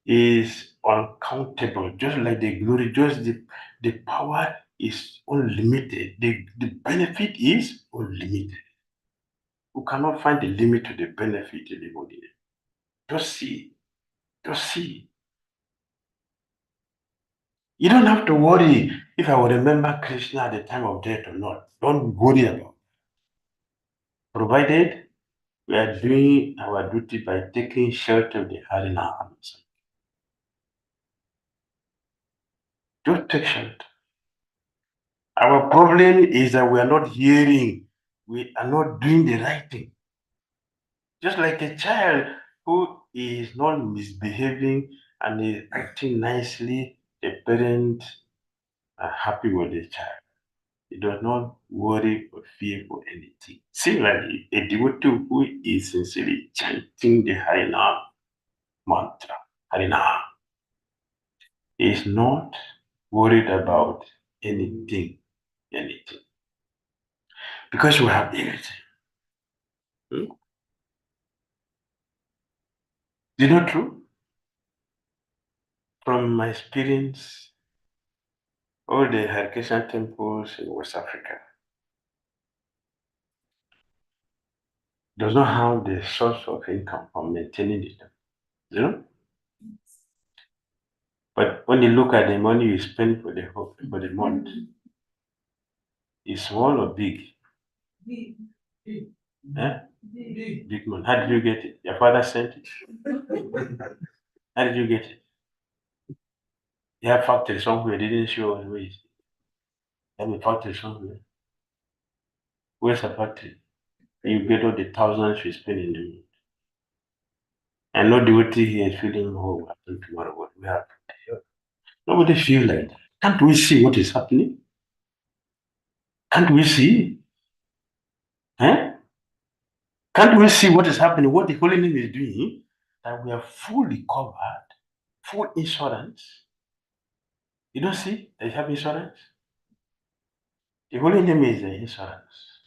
Is uncountable, just like the glory, just the power is unlimited. The benefit is unlimited. You cannot find the limit to the benefit in the Holy Name. Just see. Just see. You don't have to worry if I will remember Krishna at the time of death or not. Don't worry about it. Provided we are doing our duty by taking shelter of the Harina. Just take shelter. Our problem is that we are not hearing, we are not doing the right thing. Just like a child who is not misbehaving and is acting nicely, the parents are happy with the child. He does not worry or fear for anything. Similarly, a devotee who is sincerely chanting the Harinam mantra, Harinam, is not worried about anything. Because we have everything. Is it not true? From my experience, all the Hare Krishna temples in West Africa does not have the source of income for maintaining the temple. You know? But when you look at the money you spend for the month, is small or big? Eh? Big money. How did you get it? Your father sent it. How did you get it? You have factory somewhere, didn't show us where it is. You have a factory somewhere. Where's the factory? You get all the thousands you spend in the month. And no devotee here is feeling, oh, what happened tomorrow? What will happen? Nobody feel like that. Can't we see what is happening? Can't we see? Eh? Can't we see what is happening? What the Holy Name is doing? That we are fully covered, full insurance. You don't see they have insurance? The Holy Name is the insurance,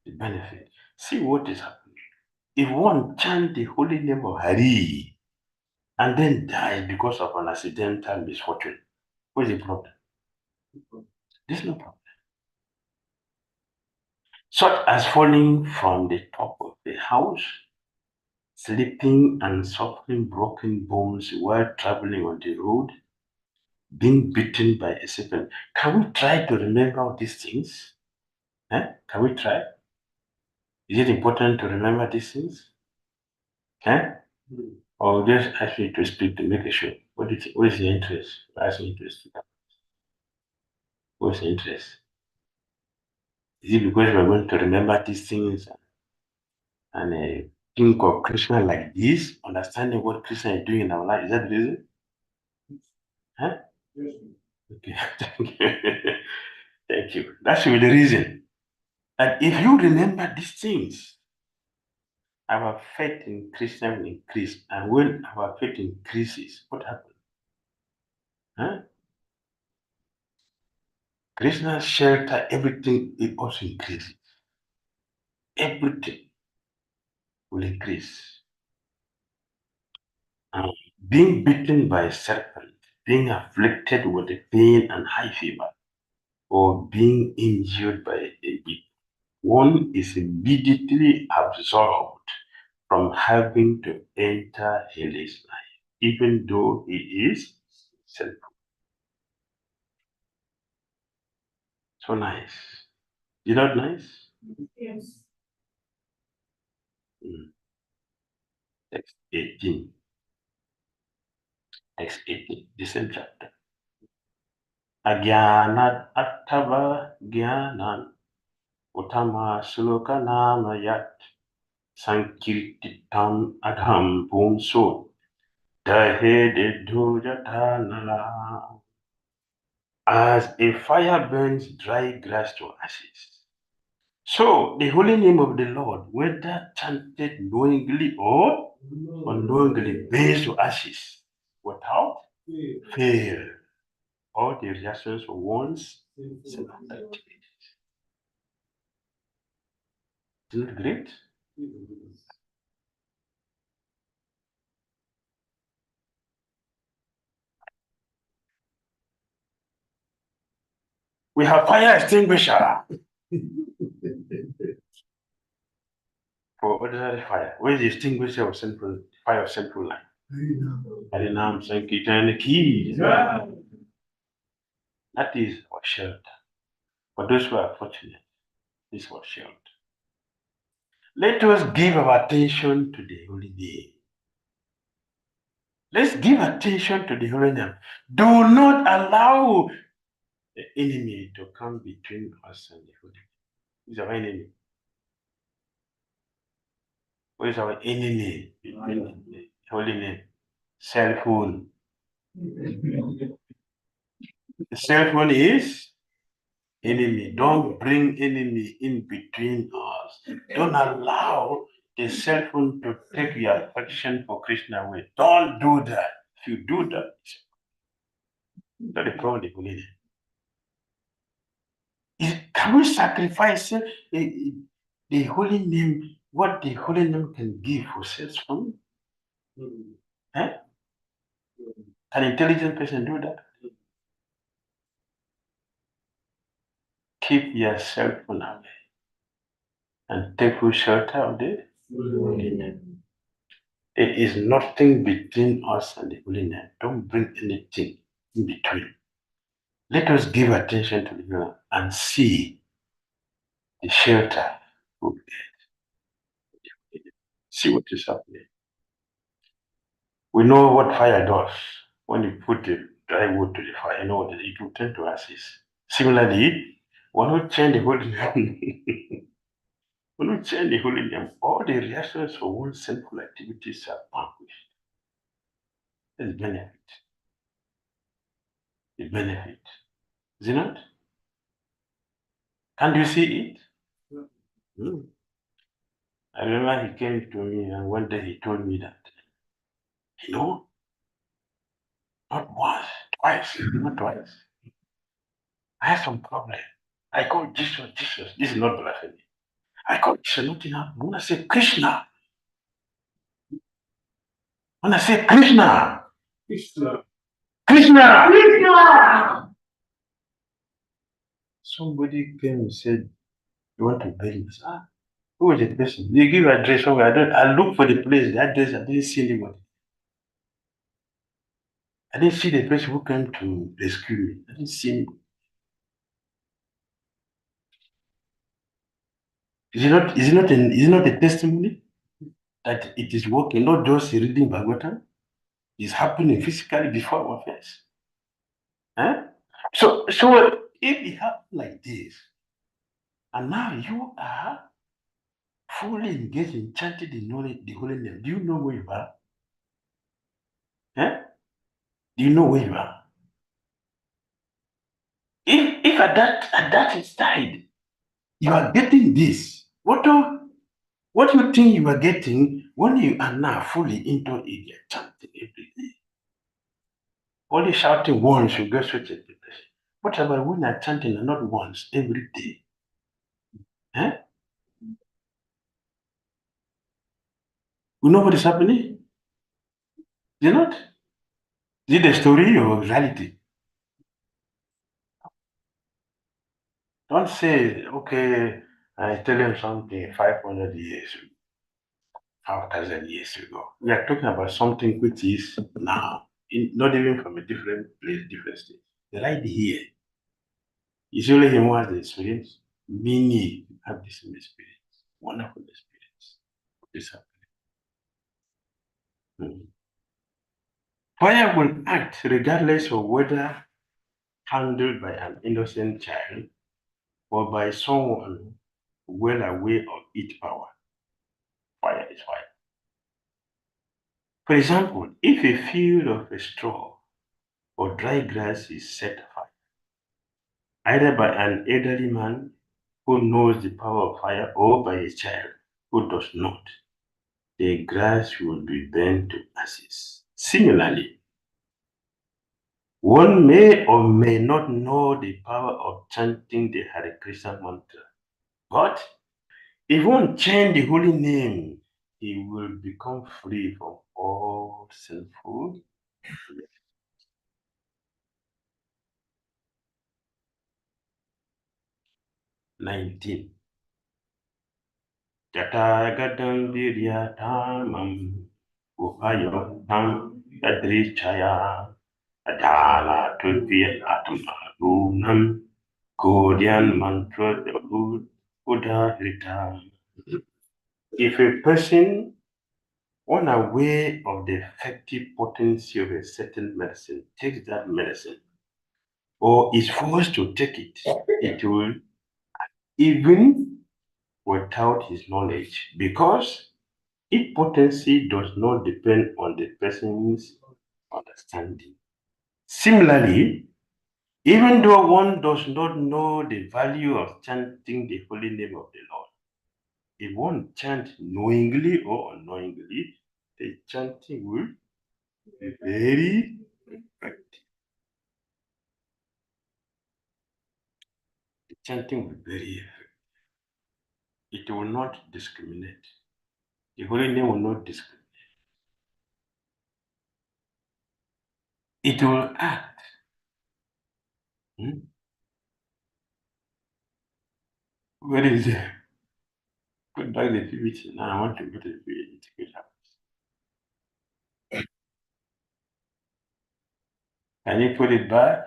the benefit. See what is happening. If one chant the Holy Name of Hari and then die because of an accidental misfortune, what is the problem? There's no problem. Such as falling from the top of the house, sleeping and suffering broken bones while traveling on the road, being beaten by a serpent. Can we try to remember all these things? Can we try? Is it important to remember these things? Or just ask me to speak to make a show? What is the interest? Ask me to speak. What's the interest? Is it because we're going to remember these things and think of Krishna like this, understanding what Krishna is doing in our life? Is that the reason? Yes. Okay, thank you. Thank you. That should be the reason. And if you remember these things, our faith in Krishna will increase. And when our faith increases, what happens? Krishna shelter, everything, it also increases. Everything will increase. being bitten by a serpent, being afflicted with a pain and high fever, or being injured by a bee. One is immediately absolved from having to enter his life, even though he is sinful. So nice. You know, nice? Yes. Text 18. Text 18, the same chapter. Agyanat attava gyanan utama sulokana yat sankirtitam adham pumso dahede dhujatanala. As a fire burns dry grass to ashes, so the holy name of the Lord, whether chanted knowingly or unknowingly, burns to ashes without fail. All the reactions for one's sinful activities. Isn't it great? We have fire extinguisher for ordinary fire. Where is the extinguisher of sinful fire of sinful life? Harinam Sankirtan key. That is our shelter. For those who are fortunate, this was shelter. Let us give our attention to the holy name. Let's give attention to the holy name. Do not allow the enemy to come between us and the holy name. Who is our enemy? Who is our enemy between the holy name? Cell phone. The cell phone is enemy. Don't bring enemy in between us. Don't allow the cell phone to take your affection for Krishna away. Don't do that. If you do that, that's the problem with the holy name. Can we sacrifice the holy name, what the holy name can give for cell phone? Eh? Can an intelligent person do that? Keep your cell phone away and take full shelter of the holy name. There is nothing between us and the holy name. Don't bring anything in between. Let us give attention to the holy name and see the shelter we get. See what is happening. We know what fire does. When you put the dry wood to the fire, you know what it will turn to ashes. Similarly, when we change the holy name, when we change the holy name, all the reactions for one's sinful activities are vanquished. There's benefit. The benefit. Is it not? Can't you see it? Mm. I remember he came to me and one day he told me that, you know, not once, twice, not twice. I had some problem. I called Jesus, Jesus. This is not blasphemy. I called Jesus, nothing happened. When I say Krishna, when I say Krishna, Krishna, somebody came and said, you want to bury me? Ah, who is the person? They give address somewhere. I look for the place, the address, I didn't see anybody. I didn't see the person who came to rescue me. I didn't see anybody. Is it not a testimony that it is working, not just reading Bhagavatam? It's happening physically before our face. Huh? So if it happens like this, and now you are fully engaged in chanting the holy name, do you know where you are? Huh? Do you know where you are? If at that side you are getting this, what do you think you are getting when you are now fully into it, chanting every day? Only shouting once, you get such a depression. What about when you're chanting and not once, every day? Huh? You know what is happening? You not? Is it a story or reality? Don't say, okay, I tell him something 500 years, 5,000 years ago. We are talking about something which is now, not even from a different place, different state. Right here. It's only him who has the experience. Many have the same experience. Wonderful experience. This happening. Fire will act regardless of whether handled by an innocent child or by someone well aware of its power. Fire is fire. For example, if a field of a straw or dry grass is set afire, either by an elderly man who knows the power of fire or by a child who does not, the grass will be burned to ashes. Similarly, one may or may not know the power of chanting the Hare Krishna mantra, but if one chant the holy name, he will become free from all sinful. 19. Jatagadam Viryatamam Upayotam Adrichaya Adala Tudvya Atmarunam Kodyan Mantra Udahritam. If a person unaware of the effective potency of a certain medicine takes that medicine or is forced to take it, it will even without his knowledge, because its potency does not depend on the person's understanding. Similarly, even though one does not know the value of chanting the holy name of the Lord, if one chants knowingly or unknowingly, the chanting will be very effective. The chanting will be very effective. It will not discriminate. The holy name will not discriminate. It will act. Where is it? Put back the PPT. Now I want to put the PPT. Can you put it back?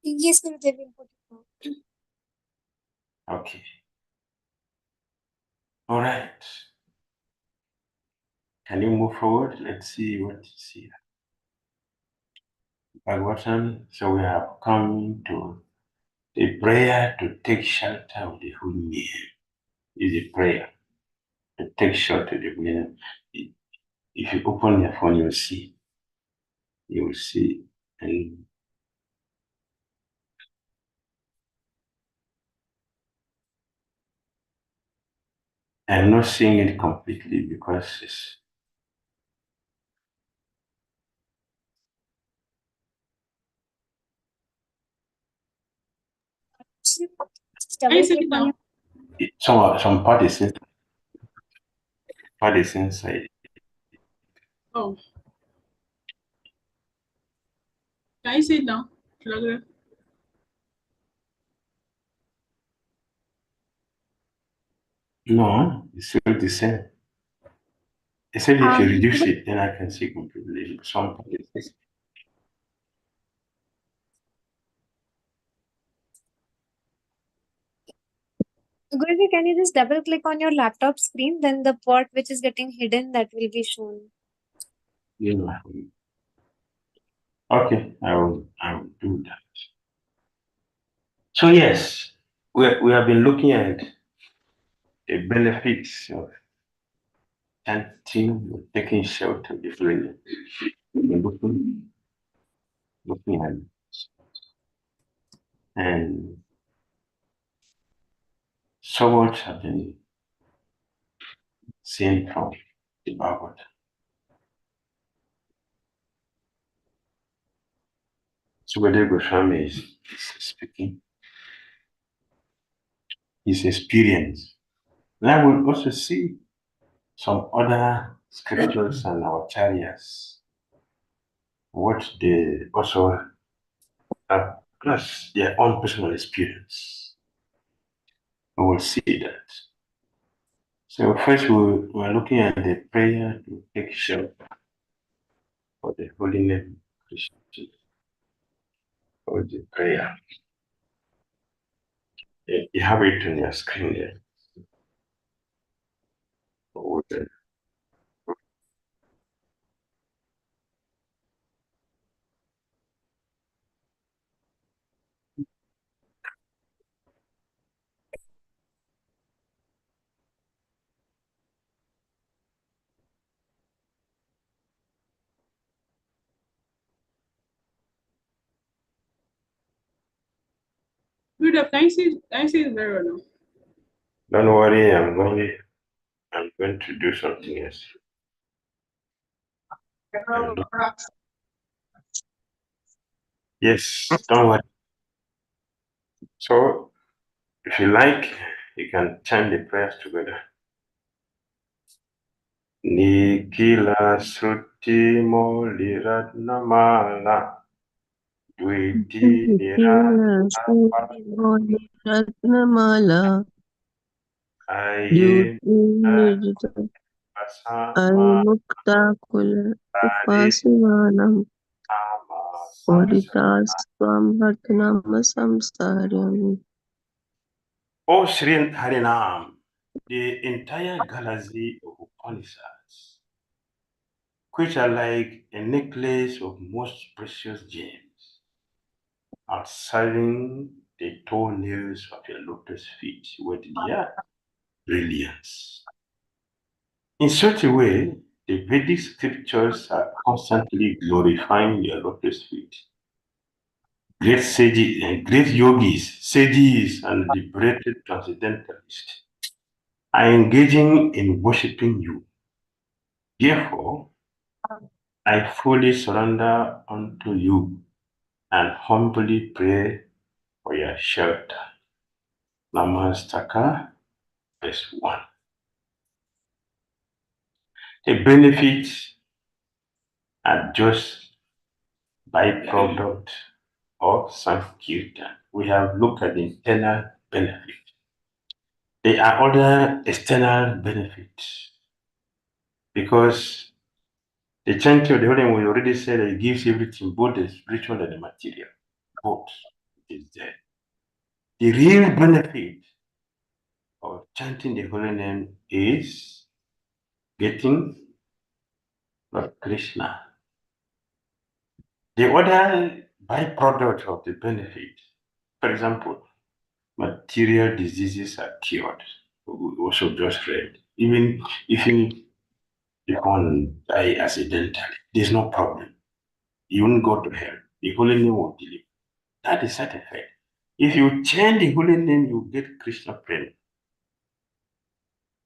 Yes, Gurudev, we'll put it back. Okay. All right. Can you move forward? Let's see what you see. Bhagavatam. So we have come to the prayer to take shelter of the holy name. Is a prayer to take shelter of the holy name. If you open your phone, you will see. You will see. And I'm not seeing it completely because it's Just double Can you click see it on now? some part is inside. Part is inside. Oh. Can you see it now? Photograph. No, it's still the same. Except if you reduce But it, then I can see completely. Some part is Gurudev, can you just double click on your laptop screen? Then the part which is getting hidden, that will be shown. yeah. Okay, I will do that. So yes, we have been looking at the benefits of chanting, taking shelter of the flame. Looking at it. And so much have been seen from the Bhagavad. Sukadeva Goswami is speaking his experience. And I will also see some other scriptures and our chariots, what they also have, plus their own personal experience. We will see that. So first we're looking at the prayer to take shelter for the holy name Christian, for the prayer. You have it on your screen there. Good up. Can you see it very well now? Don't worry, I'm going to do something else. Yes, don't worry. So, if you like, you can chant the prayers together. Nikila Sruti Moliratnamala Dviti Ratnamala Aye Almuktakula Upasivanam Puritas Swambhartanam Samsaryam. Oh Sri Harinam, the entire galaxy of Upanishads, which are like a necklace of most precious gems, are serving the toenails of your lotus feet with their brilliance. In such a way, the Vedic scriptures are constantly glorifying your lotus feet. Great sages and great yogis, sages, and liberated transcendentalists are engaging in worshiping you. Therefore, I fully surrender unto you and humbly pray for your shelter. Namastaka, verse 1. The benefits are just byproduct of Sankirtan. We have looked at the internal benefit. There are other external benefits because the chanting of the Holy Name, we already said that it gives everything, both the spiritual and the material. Both is there. The real benefit of chanting the Holy Name is getting Lord Krishna. The other byproduct of the benefit, for example, material diseases are cured. We also just read. Even if you can't die accidentally, there's no problem. You won't go to hell. The Holy Name will deliver. That is side effect. If you chant the Holy Name, you get Krishna Prema,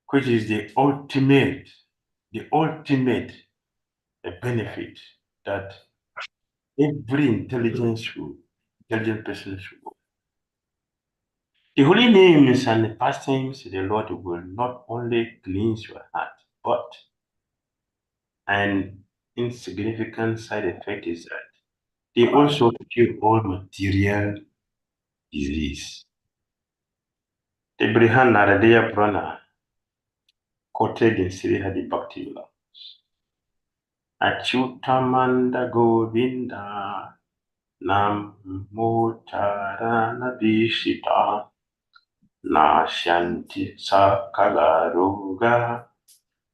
which is the ultimate benefit that every intelligent person should go. The holy names and the pastimes the Lord will not only cleanse your heart, but an insignificant side effect is that they also cure all material disease. The Brihan Naradeya Purana quoted in Sri Hadi Bhakti Vilas, Achyutamanda Govinda Nam Mocharana Vishita Nashanti Sakala Roga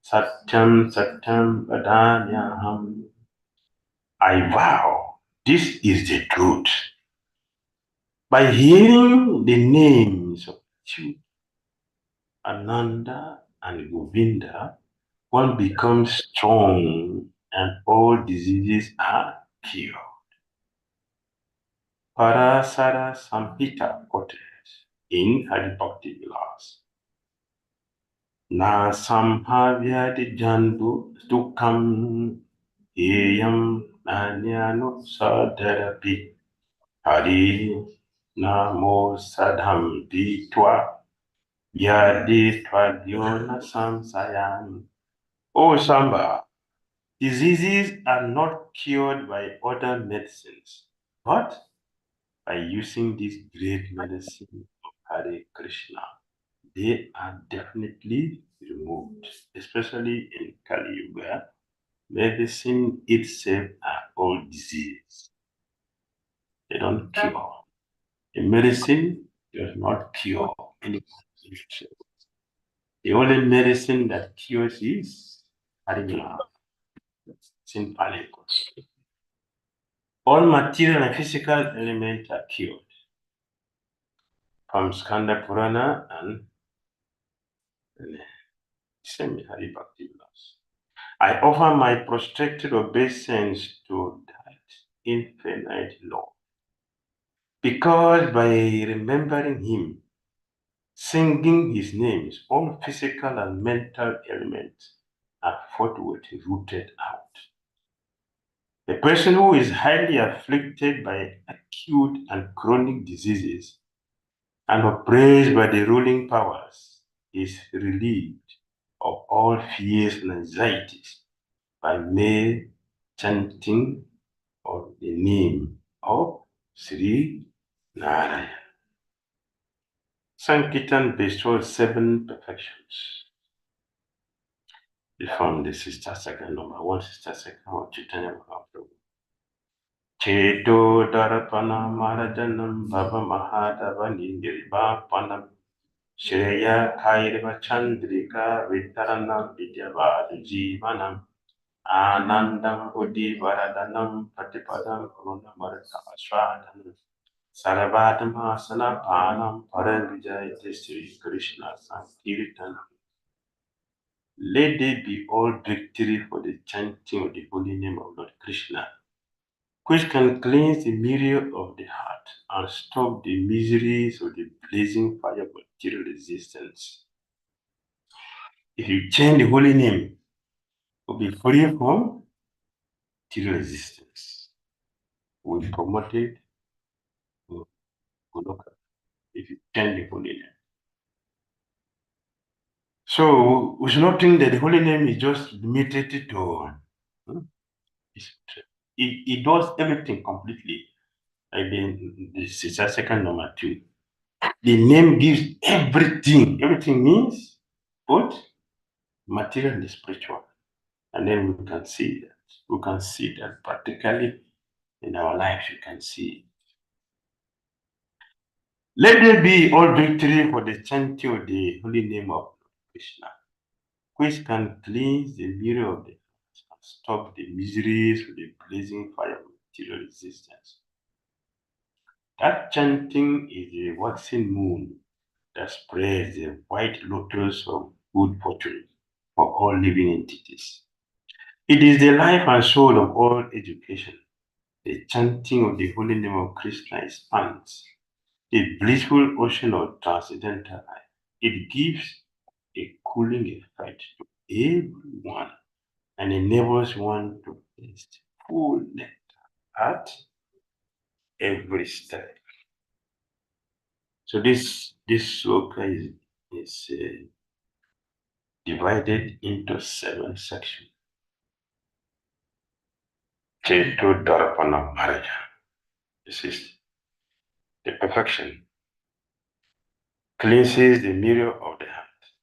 Satyam Satyam Vadanyaham. I vow this is the truth. By hearing the names of Achyut, Ananda, and Govinda, one becomes strong and all diseases are cured. Parasara Samhita quoted in Hadi Bhakti Vilas. Na samhavyadi jandu dukam eyam nanyanu sadarapi hari namo sadham ditva yadi tvadyona samsayam Oh Samba, diseases are not cured by other medicines, but by using this great medicine of Hare Krishna, they are definitely removed, especially in Kali Yuga. Medicine itself are all disease. They don't cure. The medicine does not cure any disease. The only medicine that cures is Harinam. Simple. All material and physical elements are cured. From Skanda Purana and Semi-Hari Bhakti Vilas. I offer my prostrated obeisance to that infinite Lord, because by remembering Him, singing His names, all physical and mental elements are forthwith rooted out. The person who is highly afflicted by acute and chronic diseases and oppressed by the ruling powers is relieved of all fears and anxieties by mere chanting of the name of Sri Narayana. Sankirtan bestows 7 perfections. From the sister second, number 1, sister second of Chaitanya Mahaprabhu. Cheto Darapana Marajanam Baba Mahadava Nindiribapanam Shreya Kairiva Chandrika Vitarana Vidyavad Jivanam Anandam Buddhi Varadanam Patipadam Kurunamarta Swadanam Sarabhatam Asana Panam Paravijayate Sri Krishna Sankirtanam. Let there be all victory for the chanting of the holy name of Lord Krishna, which can cleanse the mirror of the heart and stop the miseries of the blazing fire of material resistance. If you chant the holy name, you'll be free from material resistance. We promoted Goloka if you chant the holy name. So we should not think that the holy name is just limited to it does everything completely. Like this is a second number 2. The name gives everything. Everything means both material and spiritual. And then we can see that. We can see that practically in our lives. You can see. Let there be all victory for the chanting of the holy name of Krishna, which can cleanse the mirror of the heart and stop the miseries of the blazing fire of material resistance. That chanting is the waxing moon that spreads the white lotus of good fortune for all living entities. It is the life and soul of all education. The chanting of the holy name of Krishna expands the blissful ocean of transcendental life. It gives a cooling effect to everyone and enables one to taste full nectar at every step. So this sloka is divided into 7 sections. Chetu Darapana Maharaja. This is the perfection. Cleanses the mirror of the heart.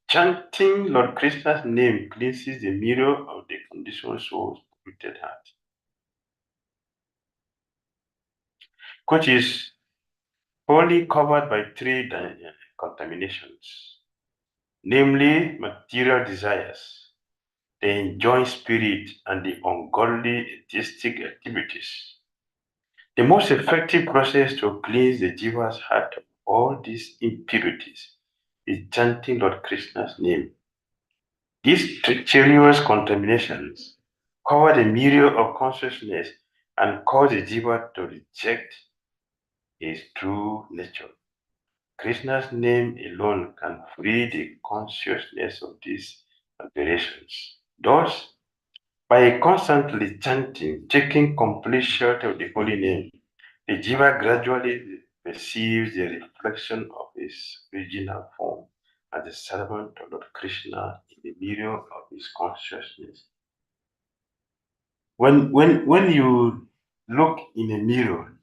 Chanting Lord Krishna's name cleanses the mirror of the conditioned soul's polluted heart, which is wholly covered by 3 contaminations, namely material desires, the enjoying spirit, and the ungodly atheistic activities. The most effective process to cleanse the jiva's heart of all these impurities is chanting Lord Krishna's name. These treacherous contaminations cover the mirror of consciousness and cause the jiva to reject his true nature. Krishna's name alone can free the consciousness of these aberrations. Thus, by constantly chanting, taking complete shelter of the holy name, the jiva gradually perceives the reflection of his original form as the servant of Lord Krishna in the mirror of his consciousness. When you look in a mirror,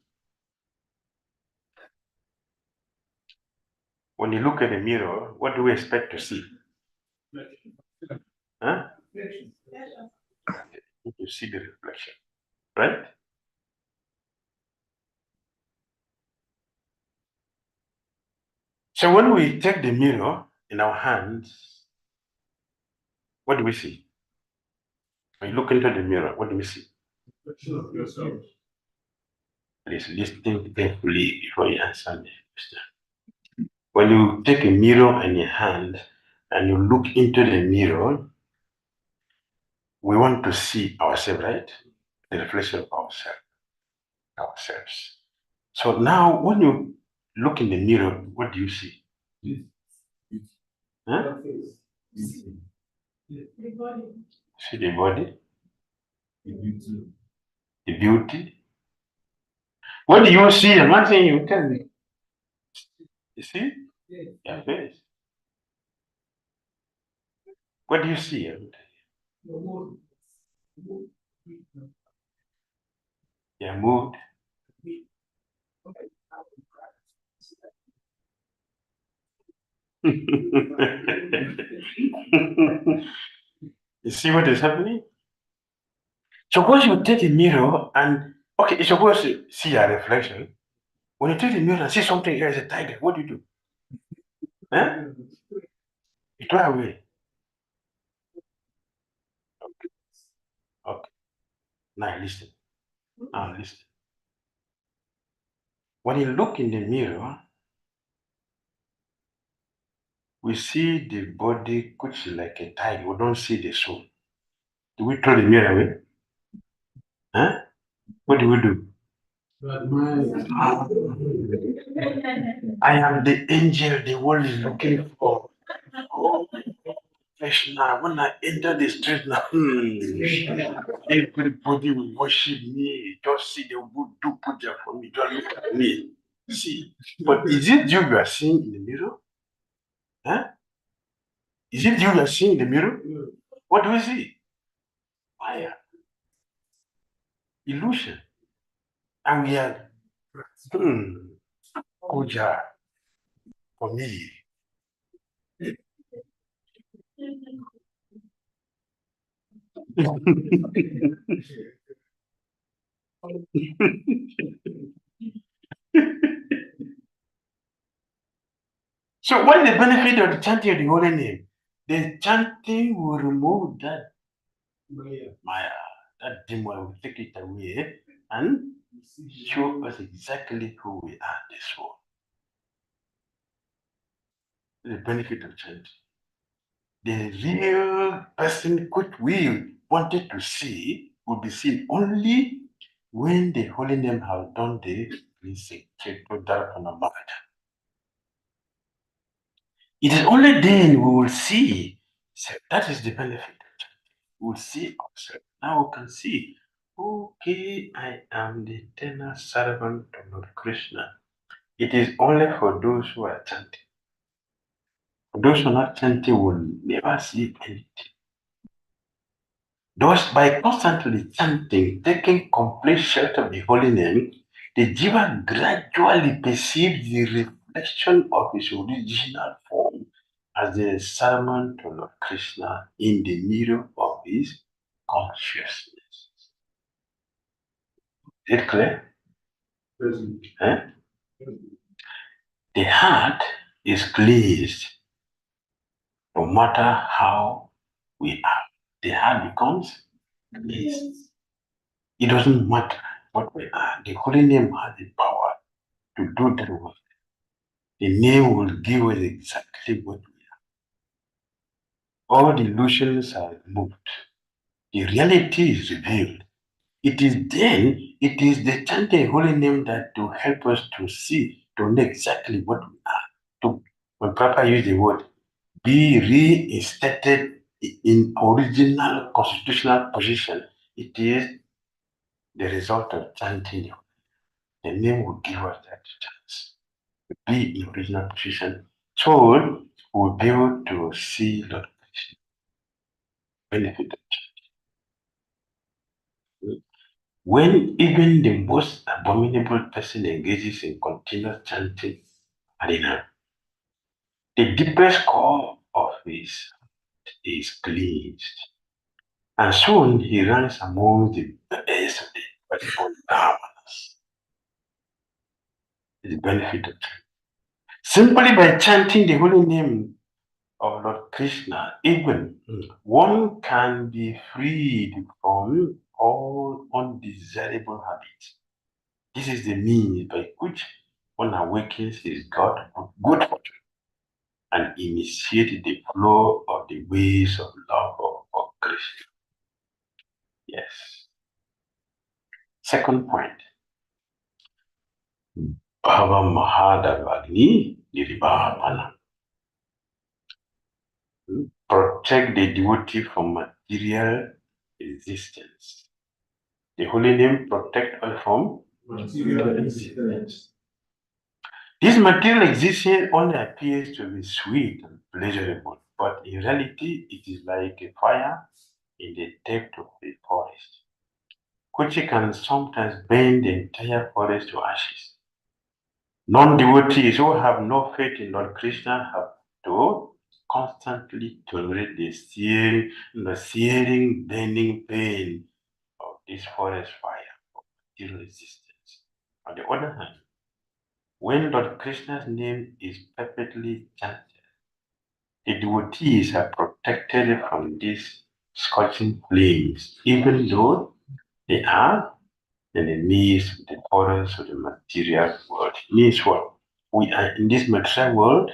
when you look at the mirror, what do we expect to see? Huh? You see the reflection, right? So when we take the mirror in our hands, what do we see? When you look into the mirror, what do we see? Please listen carefully before you answer the question. When you take a mirror in your hand and you look into the mirror, we want to see ourselves, right? The reflection of ourselves. So now when you look in the mirror, what do you see? Huh? See the body, the beauty. What do you see? I'm not saying you tell me. You see? Your face. What do you see? Your mood. You see what is happening? Suppose you take a mirror and okay, you're supposed to see a reflection. When you take the mirror and see something here as a tiger, what do you do? Huh? You throw away. Okay. Now listen. Now listen. When you look in the mirror, we see the body which is like a tiger. We don't see the soul. Do we throw the mirror away? Huh? What do we do? I am the angel the world is looking for. Oh, Krishna, when I enter the street now, everybody will worship me. Just see the wood do puja for me. Just look at me. See. But is it you are seeing in the mirror? Huh? Is it you are seeing in the mirror? What do we see? Fire. Illusion. And we are puja for me. So what is the benefit of the chanting of the holy name? The chanting will remove that Maya, that demon will take it away and show us exactly who we are, this world. The benefit of chanting. The real person which we wanted to see will be seen only when the holy name has done the cleansing. It is only then we will see. So that is the benefit. We will see ourselves. Now we can see, okay, I am the eternal servant of Lord Krishna. It is only for those who are chanting. For those who are not chanting will never see anything. Thus, by constantly chanting, taking complete shelter of the holy name, the jiva gradually perceives the reflection of his original form as the servant of Lord Krishna in the mirror of his consciousness. Is it clear? Eh? The heart is cleansed no matter how we are. The heart becomes cleansed. It doesn't matter what we are. The holy name has the power to do that work. The name will give us exactly what we are. All the illusions are removed. The reality is revealed. It is the chanting holy name that will help us to see, to know exactly what we are. When Papa used the word, be reinstated in original constitutional position, it is the result of chanting. The name will give us that chance to be in original position. So will be able to see Lord Krishna benefit of chanting. When even the most abominable person engages in continuous chanting Harina, the deepest core of his heart is cleansed. And soon he ranks among the best of the brahmanas. The benefit of chanting. Simply by chanting the holy name of Lord Krishna, even one can be freed from all undesirable habits. This is the means by which one awakens his God of good fortune and initiates the flow of the ways of love of Krishna. Yes. Second point. Bhava Mahadavagni Nirvapana. Protect the devotee from material existence. The holy name protect us from material existence. This material existence only appears to be sweet and pleasurable, but in reality, it is like a fire in the depth of the forest, which can sometimes burn the entire forest to ashes. Non-devotees who have no faith in Lord Krishna have to constantly tolerate the searing, burning pain of this forest fire of material existence. On the other hand, when Lord Krishna's name is perfectly chanted, the devotees are protected from these scorching flames, even though they are in the midst of the horrors of the material world. It means what? We are in this material world,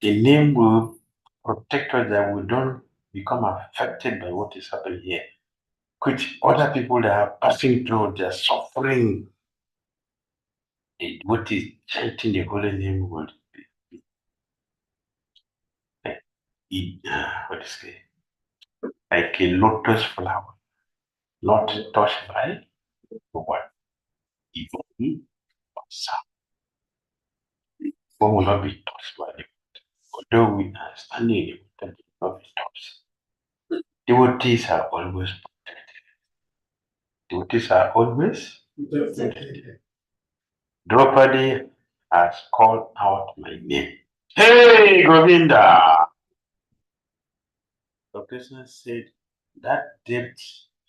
the name will protect us that we don't become affected by what is happening here, which other people that are passing through, they are suffering. What is chanting the holy name will be what is it? Like a lotus flower, not touched by what? Evil or sound. One will not be touched by it. Although we are standing in the water, will not be touched. Devotees are always protected. Devotees are always protected. Draupadi has called out my name. Hey, Govinda! The Krishna said that debt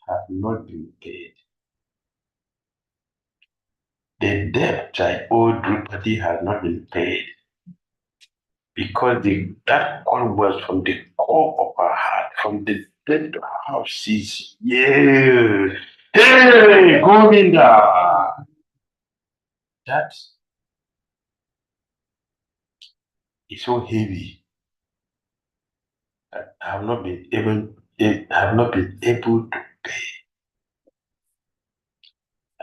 have not been paid. The debt I owe Draupadi has not been paid because that call was from the core of her heart, from the depth of her heart. She's, yeah, hey, Govinda! That is so heavy that I have not been able to pay.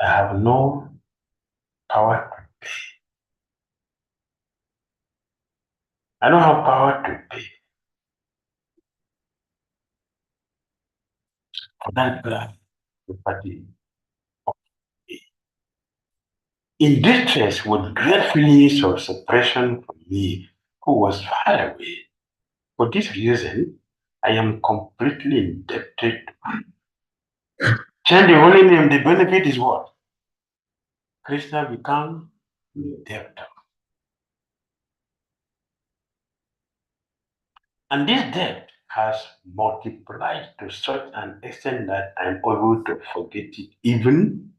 I have no power to pay. I don't have power to pay. For that Draupadi in distress with great feelings of separation from me, who was far away. For this reason, I am completely indebted to him. Change the holy name, the benefit is what? Krishna become debtor. And this debt has multiplied to such an extent that I'm able to forget it even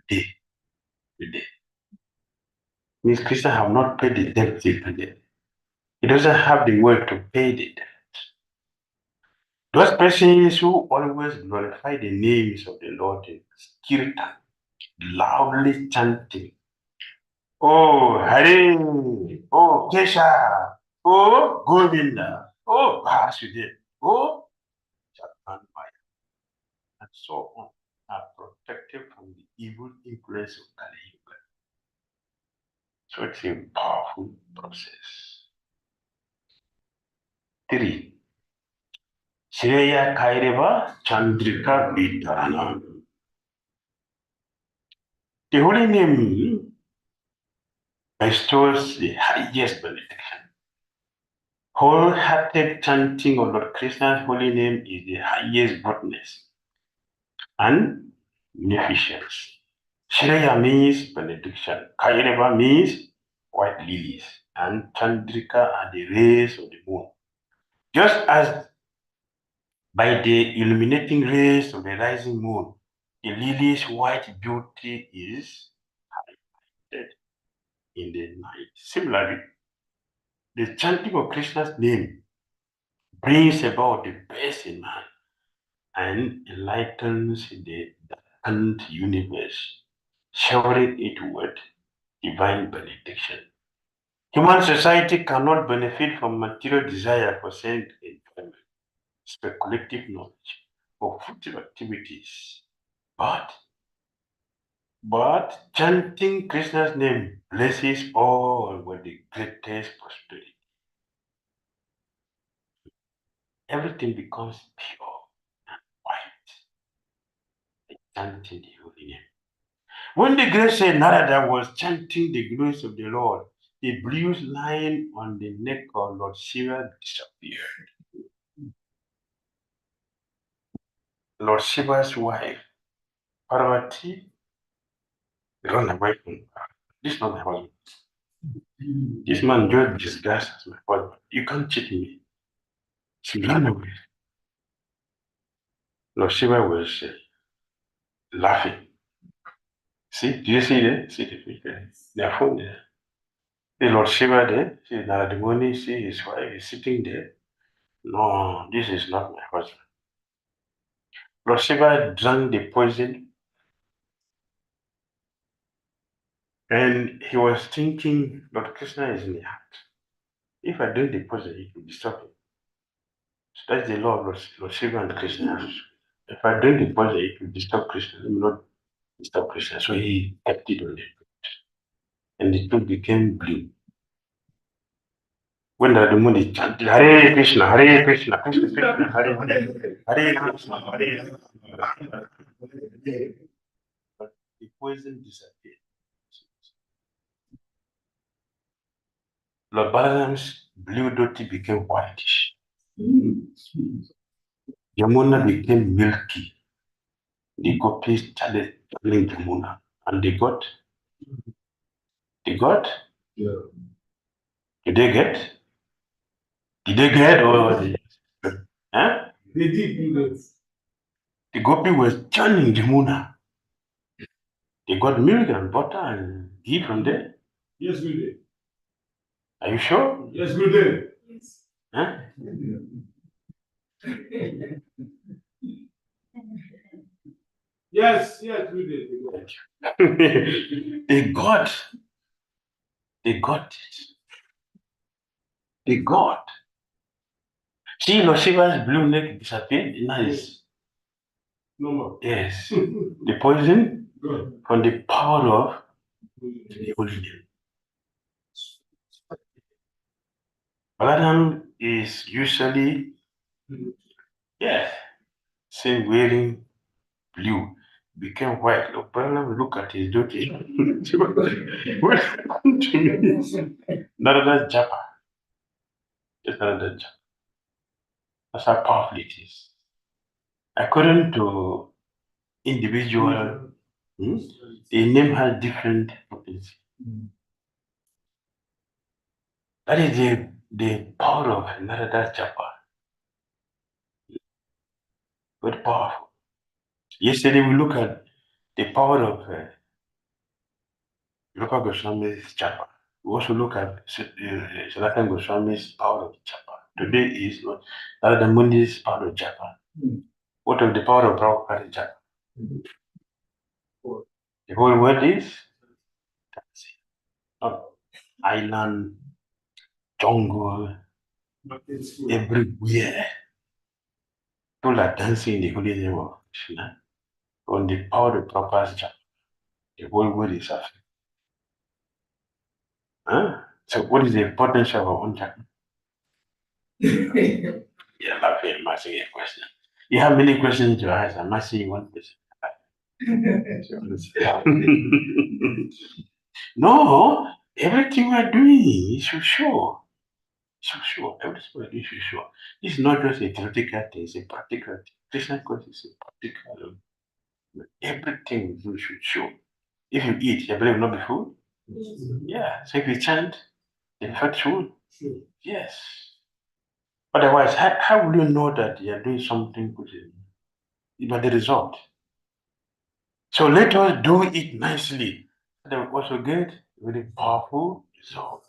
today. Means Krishna have not paid the debt till today. He doesn't have the word to pay the debt. Those persons who always glorify the names of the Lord in kirtan, loudly chanting, Oh Hare, Oh Kesha, Oh Govinda, Oh Vasudev, Oh Chaturmaya, and so on, are protected from the evil influence of Kali Yuga. So it's a powerful process. 3. Shreya Kaireva Chandrika Vitarana. The holy name bestows the highest benediction. wholehearted chanting of Lord Krishna's holy name is the highest goodness and beneficence. Shreya means benediction. Kairava means white lilies. And Chandrika are the rays of the moon. Just as by the illuminating rays of the rising moon, the lily's white beauty is highlighted in the night. Similarly, the chanting of Krishna's name brings about the best in man and enlightens the darkened universe, showering it with divine benediction. Human society cannot benefit from material desire for sense enjoyment, speculative knowledge, or fruitive activities. But chanting Krishna's name blesses all with the greatest prosperity. Everything becomes pure and white by chanting the holy name. When the great Saint Narada was chanting the glories of the Lord, the blues line on the neck of Lord Shiva disappeared. Lord Shiva's wife, Parvati, run away from her. This is not my husband. This man just disguised as my husband. You can't cheat me. She ran away. Lord Shiva was laughing. See, do you see there? See the picture? They are phone there. The Lord Shiva there, see Narada Muni, see his wife is sitting there. No, this is not my husband. Lord Shiva drank the poison and he was thinking, Lord Krishna is in the heart. If I drink the poison, it will disturb him. So that's the law of Lord Shiva and Krishna. If I drink the poison, it will disturb Krishna. It will not disturb Krishna. So he kept it on the fruit. And the fruit became blue. When Narada Muni chanted, Hare Krishna, Hare Krishna, Krishna Krishna, Hare Hare, Hare Krishna, Hare Hare. But the poison disappeared. Lord Balaram's blue dhoti became whitish. Yamuna became milky. The gopis started telling Yamuna, and they got. Yeah. Did they get? Did they get or huh? They did do that. The gopi was churning Yamuna. They got milk and butter and ghee from there. Yes, we did. Are you sure? Yes, we did. Yes. Huh? Yes, we did. They got it. They got. See, Lord Shiva's blue neck disappeared. Nice. No more. Yes. The poison from the power of the holy name. Balaram is usually, same wearing blue, became white. Look, Balaram, look at his duty. What happened to me? Narada Japa. Just Narada Japa. That's how powerful it is. According to individual, the name has different potency. That is the power of Narada Japa. Very powerful. Yesterday we look at the power of Rupa Goswami's Japa. We also look at Sanatana Goswami's power of Japa. Today is Narada Muni's power of Japa. What of the power of Prabhupada Japa? The whole world is dancing. Not island, jungle, everywhere. People are dancing in the holy name of Krishna. On the power of Prabhupada's Japa. The whole world is suffering. So what is the potential of our own Japa? You're laughing, I'm asking a question. You have many questions to ask. I'm asking you one question. No, everything we're doing is to show. So sure, everybody should sure. This is not just a theoretical thing, it's a practical thing. Christian conscience is a practical. Everything we do should show. If you eat, your belly will not be full. Yeah. So if you chant, the fat food. Yes. Otherwise, how will you know that you are doing something good? But the result. So let us do it nicely. Then we also get very powerful result,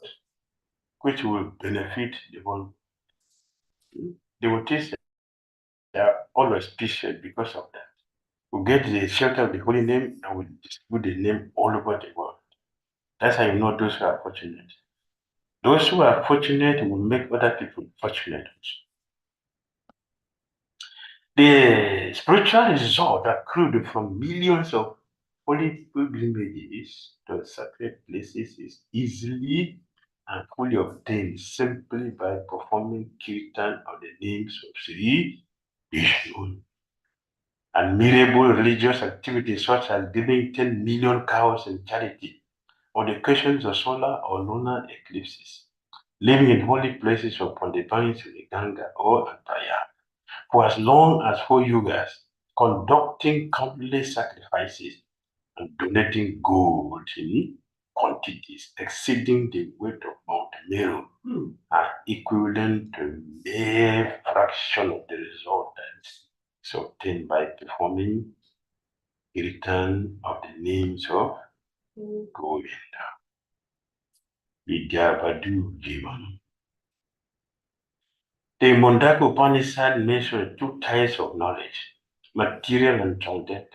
which will benefit the whole. Devotees are always patient because of that. We get the shelter of the holy name and we distribute the name all over the world. That's how you know those who are fortunate. Those who are fortunate will make other people fortunate. The spiritual result accrued from millions of holy pilgrimages to sacred places is easily and fully obtained simply by performing kirtan of the names of Sri Vishnu. Admirable religious activities such as giving 10 million cows in charity on the occasions of solar or lunar eclipses, living in holy places upon the banks of the Ganga or Ataya, for as long as 4 yugas, conducting countless sacrifices and donating gold in quantities exceeding the weight of Mount Meru are equivalent to a mere fraction of the result that is obtained by performing the return of the names of Govinda. Vidyavadu Jivan. The Mundaka Upanishad mentions 2 types of knowledge, material and transcendental.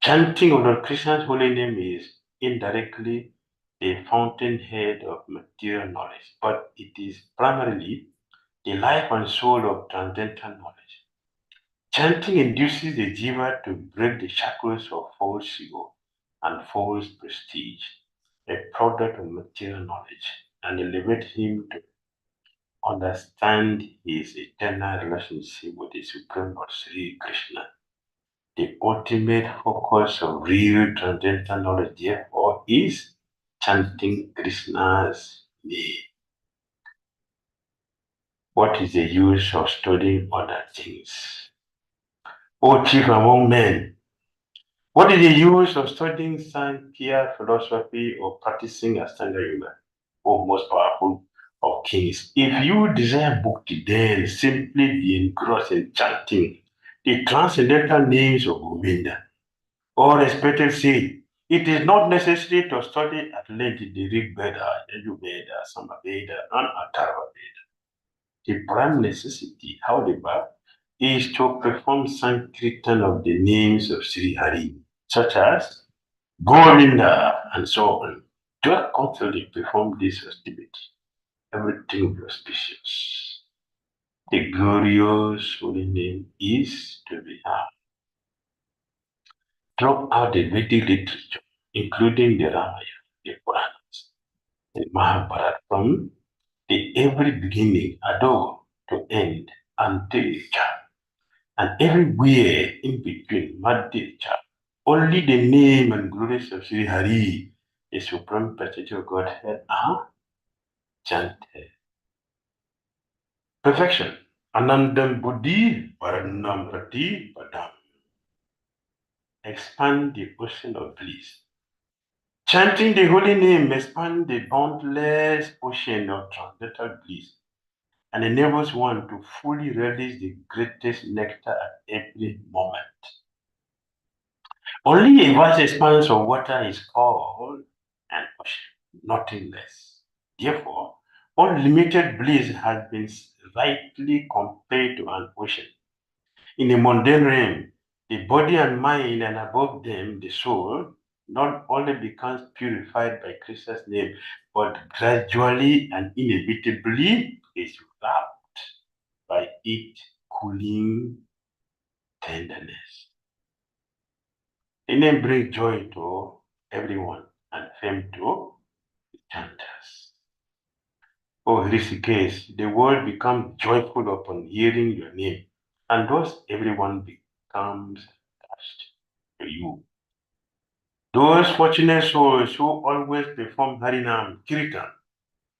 Chanting of Lord Krishna's holy name is indirectly the fountainhead of material knowledge, but it is primarily the life and soul of transcendental knowledge. Chanting induces the jiva to break the shackles of false ego and false prestige, a product of material knowledge, and elevate him to understand his eternal relationship with the Supreme Lord Sri Krishna. The ultimate focus of real transcendental knowledge, therefore, is chanting Krishna's name. What is the use of studying other things? O chief among men, what is the use of studying Sankhya philosophy or practicing Ashtanga Yoga, O most powerful of kings? If you desire bhakti, then simply be engrossed in chanting the transcendental names of Govinda. Or respected say, it is not necessary to study at length the Rig Veda, Yajurveda, Samaveda, and Atharva Veda. The prime necessity, however, is to perform Sankirtan of the names of Sri Hari, such as Govinda and so on. Just constantly perform this activity. Everything will be auspicious. The glorious holy name is to be had. Drop out the Vedic literature, including the Ramayana, the Puranas, the Mahabharata, from the every beginning, Ado, to end, until Cha, and everywhere in between, Madhya Cha. Only the name and glories of Sri Hari, the Supreme Personality of Godhead, are chanted. Perfection. Anandam Buddhi, Paranam Prati Padam. Expand the ocean of bliss. Chanting the holy name expands the boundless ocean of transcendental bliss and enables one to fully relish the greatest nectar at every moment. Only a vast expanse of water is called an ocean, nothing less. Therefore, unlimited bliss has been rightly compared to an ocean. In the mundane realm, the body and mind, and above them, the soul, not only becomes purified by Krishna's name, but gradually and inevitably is wrapped by its cooling tenderness. The name brings joy to everyone and fame to the chanters. O Rishikesh, the world becomes joyful upon hearing your name, and thus everyone becomes attached to you. Those fortunate souls who always perform Harinam, Kirtan,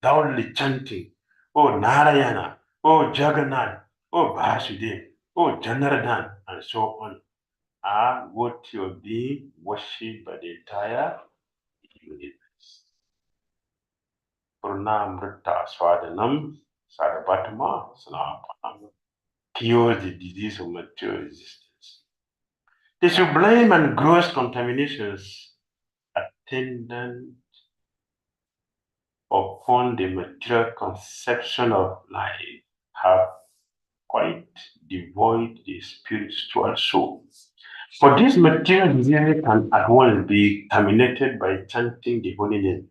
loudly chanting, O Narayana, O Jagannath, O Vasudev, O Janardhan, and so on, are what you're being worshipped by the entire universe. Purnamrita Swadanam Sarabatama Sanapanam cures the disease of material existence. The sublime and gross contaminations attendant upon the material conception of life have quite devoid the spiritual soul. For this material disease can at once be terminated by chanting the holy name.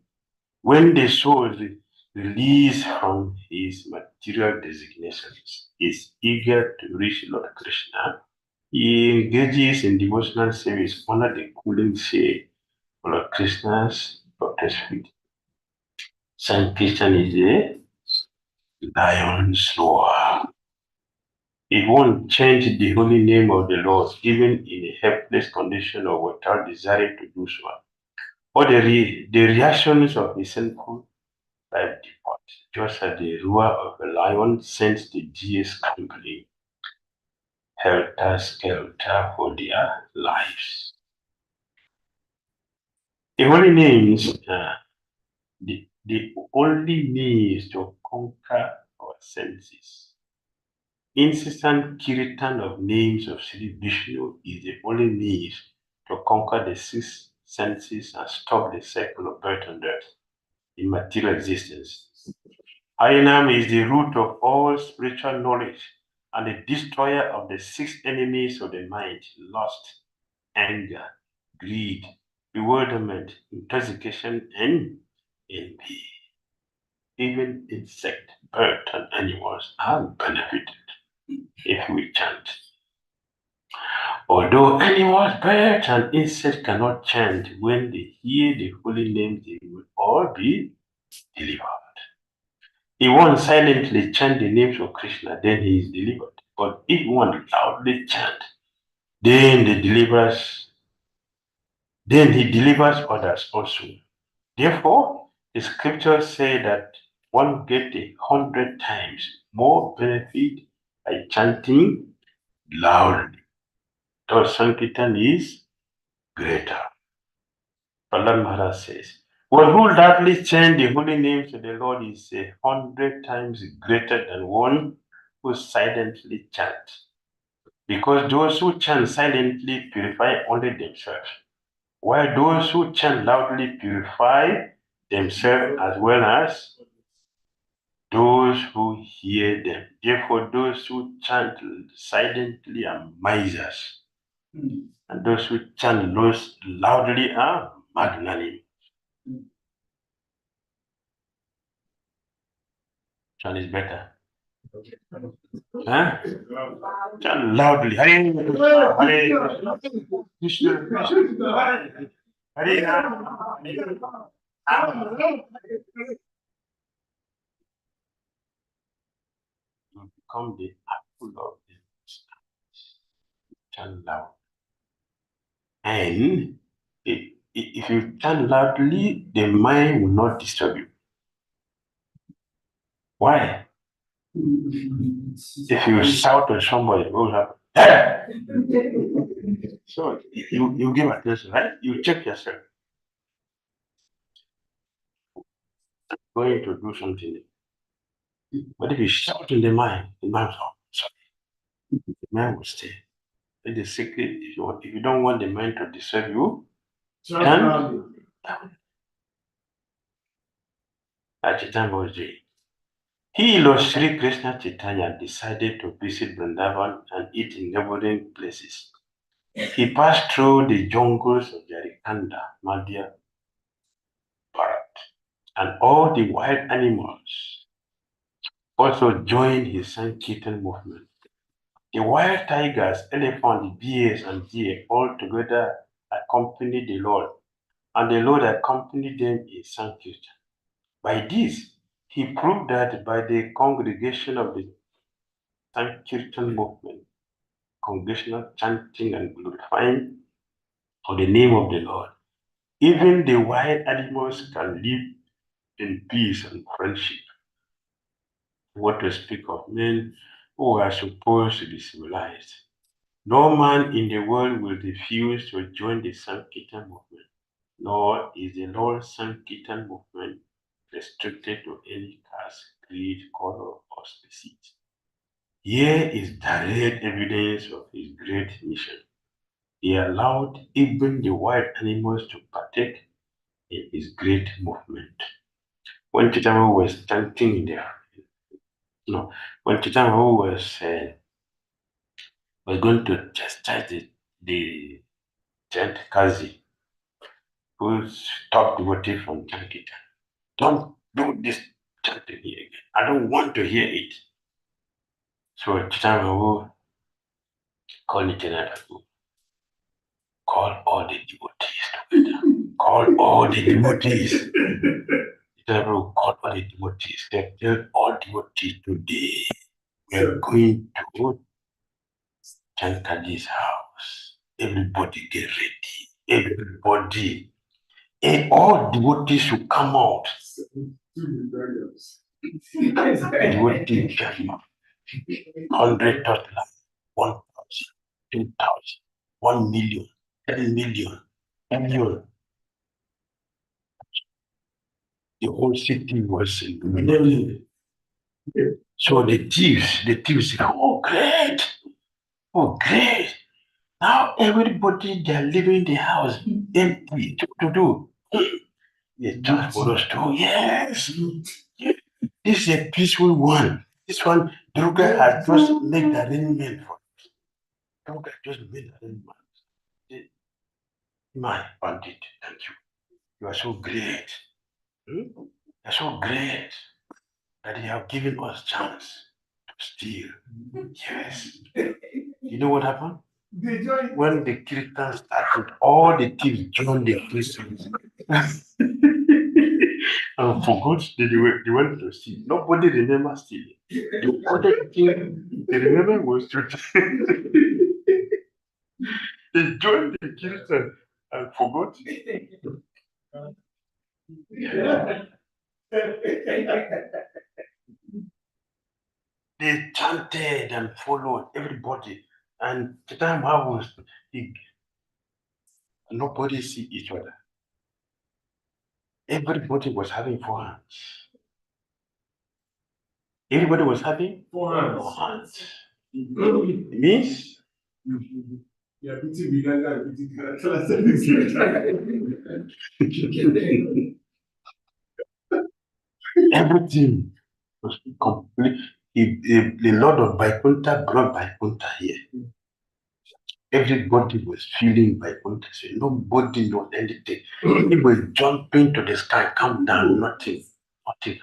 When the soul is released from his material designations, is eager to reach Lord Krishna, he engages in devotional service under the cooling shade of Lord Krishna's lotus feet. Sankirtan is a lion's roar. It won't change the holy name of the Lord, even in a helpless condition or without desiring to do so. Or the reactions of a sinful life depart, just as the roar of a lion sends the deers scrambling, helter-skelter for their lives. The holy names, the only means to conquer our senses. Incessant kirtan of names of Sri Vishnu is the only means to conquer the six senses and stop the cycle of birth and death in material existence. Harinam is the root of all spiritual knowledge and the destroyer of the six enemies of the mind: lust, anger, greed, bewilderment, intoxication, and envy. Even insect, bird, and animals are benefited if we chant. Although animals, birds, and insects cannot chant, when they hear the holy name, they will all be delivered. If one silently chant the names of Krishna, then he is delivered. But if one loudly chant, then he delivers others also. Therefore, the scriptures say that one gets 100 times more benefit by chanting loudly. Thus, Sankirtan is greater. Prahlad Maharaj says, one who loudly chants the holy names of the Lord is 100 times greater than one who silently chants. Because those who chant silently purify only themselves, while those who chant loudly purify themselves as well as those who hear them. Therefore, those who chant silently are misers, and those who chant loudly are magnanimous. Chant is better. Huh? Chant loudly. Hare Krishna, Hare Krishna, Krishna, Hare Rama, Hare Rama. You become the apple of the chant loud. And if you chant loudly, the mind will not disturb you. Why? If you shout at somebody, what will happen? So you give attention, right? You check yourself. Going to do something. But if you shout in the mind will sorry. The mind will stay. It's the secret. If you don't want the mind to disturb you, chant. Chaitanya. He, Lord Sri Krishna Chaitanya, decided to visit Vrindavan and eat in neighboring places. He passed through the jungles of Yarikanda, Madhya Bharat, and all the wild animals also joined his Sankirtan movement. The wild tigers, elephants, bears, and deer all together accompanied the Lord, and the Lord accompanied them in Sankirtan. By this, he proved that by the congregation of the Sankirtan movement, congregational chanting and glorifying of the name of the Lord, even the wild animals can live in peace and friendship. what to speak of men who are supposed to be civilized. No man in the world will refuse to join the Sankirtan movement, nor is the Lord Sankirtan movement restricted to any caste, creed, color, or species. Here is direct evidence of his great mission. He allowed even the wild animals to partake in his great movement. When Chitama was chanting there, when Chitama was going to chastise the chant Kazi, who stopped devotee from chanting. Don't do this chanting here again. I don't want to hear it. So Chitama called Nichinaku, call all the devotees together. Call all the devotees. Chitama called all the devotees. They tell all devotees today we are going to chant Kazi's house. Everybody get ready. Everybody. And all devotees should come out. Devotees came out. 100 total, 1,000, 2,000, 1 million, 10 million, million. The whole city was illuminated. So the thieves said, oh great. Now everybody, they're leaving the house empty to do. The chance for us too. Yes. This is a peaceful one. This one, Durga has just made the arrangement for us. Durga just made the arrangement. My bandit, thank you. You are so great. You are so great that you have given us chance to steal. Yes. You know what happened? When the Kirtan started, all the thieves joined the Christians. And forgot that they went to steal. Nobody remembers stealing. The other thing they remember was to they joined the Kirtan and forgot. They chanted and followed everybody. And the time I was big, nobody see each other. Everybody was having 4 hands. Everybody was having 4 hands. 4 hands. It means everything was complete. The Lord of Vaikuntha brought Vaikuntha here. Everybody was feeling Vaikuntha. So nobody knows anything. People were jumping to the sky, come down, nothing happened.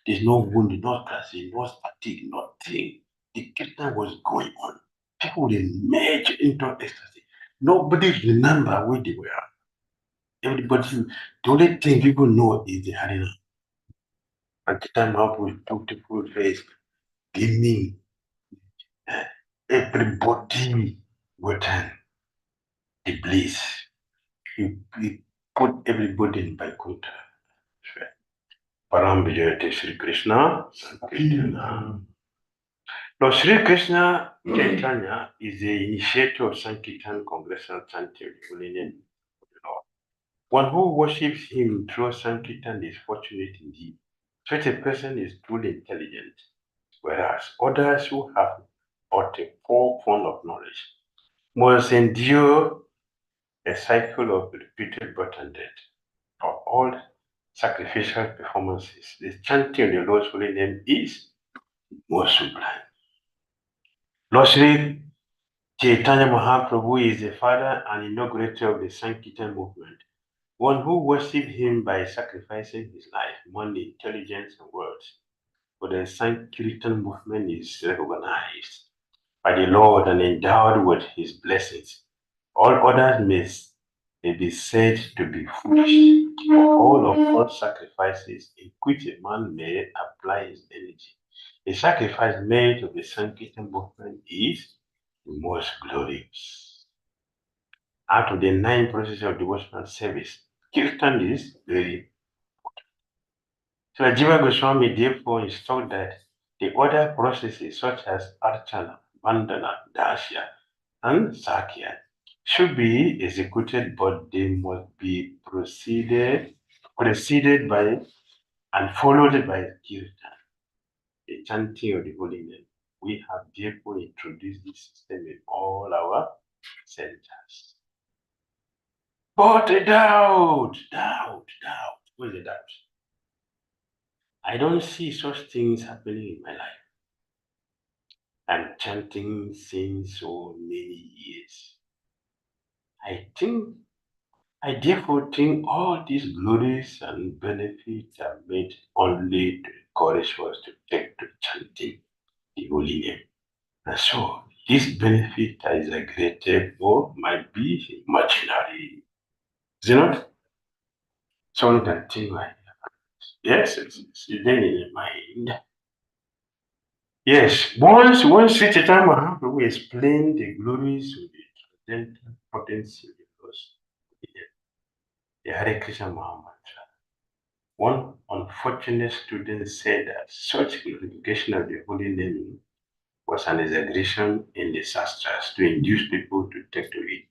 There's no wound, no scratching, no fatigue, nothing. The kirtan was going on. People would emerge into ecstasy. Nobody remember where they were. Everybody, the only thing people know is the Harina. At the time, up with beautiful face, beaming. Everybody would turn the bliss. He put everybody in Vaikuntha. Param Vijayate Sri Krishna Sankirtana. Now, Sri Krishna Chaitanya is the initiator of Sankirtan Congressional Chanting of the Lord. One who worships him through Sankirtan is fortunate indeed. Such a person is truly intelligent, whereas others who have but a poor fund of knowledge must endure a cycle of repeated birth and death. For all sacrificial performances, the chanting of the Lord's holy name is more sublime. Lord Sri Chaitanya Mahaprabhu is the father and inaugurator of the Sankirtan movement, one who worshipped him by sacrificing his life, money, intelligence, and words. For the Sankirtan movement is recognized by the Lord and endowed with his blessings. All others may be said to be foolish, for all of God's sacrifices in which a man may apply his energy. The sacrifice made of the Sankirtan movement is the most glorious. Out of the 9 processes of devotional service, Kirtan is very important. So Jiva Goswami therefore instructed that The other processes such as Archana, Vandana, Dasya, and Sakya should be executed, but they must be preceded by and followed by Kirtan, the chanting of the holy name. We have therefore introduced this system in all our centers. But doubt. What's the doubt? I don't see such things happening in my life. I'm chanting since so many years. I therefore think all these glories and benefits are made only to encourage us to take to chanting the holy name. And so this benefit that is exaggerated or might be imaginary. Is it not? Someone can think like, yes, it's then in the mind. Yes, once Chaitanya Mahaprabhu will explain the glories of the transcendental potency of the Lord's the Hare Krishna Mahamantra. One unfortunate student said that such glorification of the holy name was an exaggeration in the Shastras to induce people to take to it.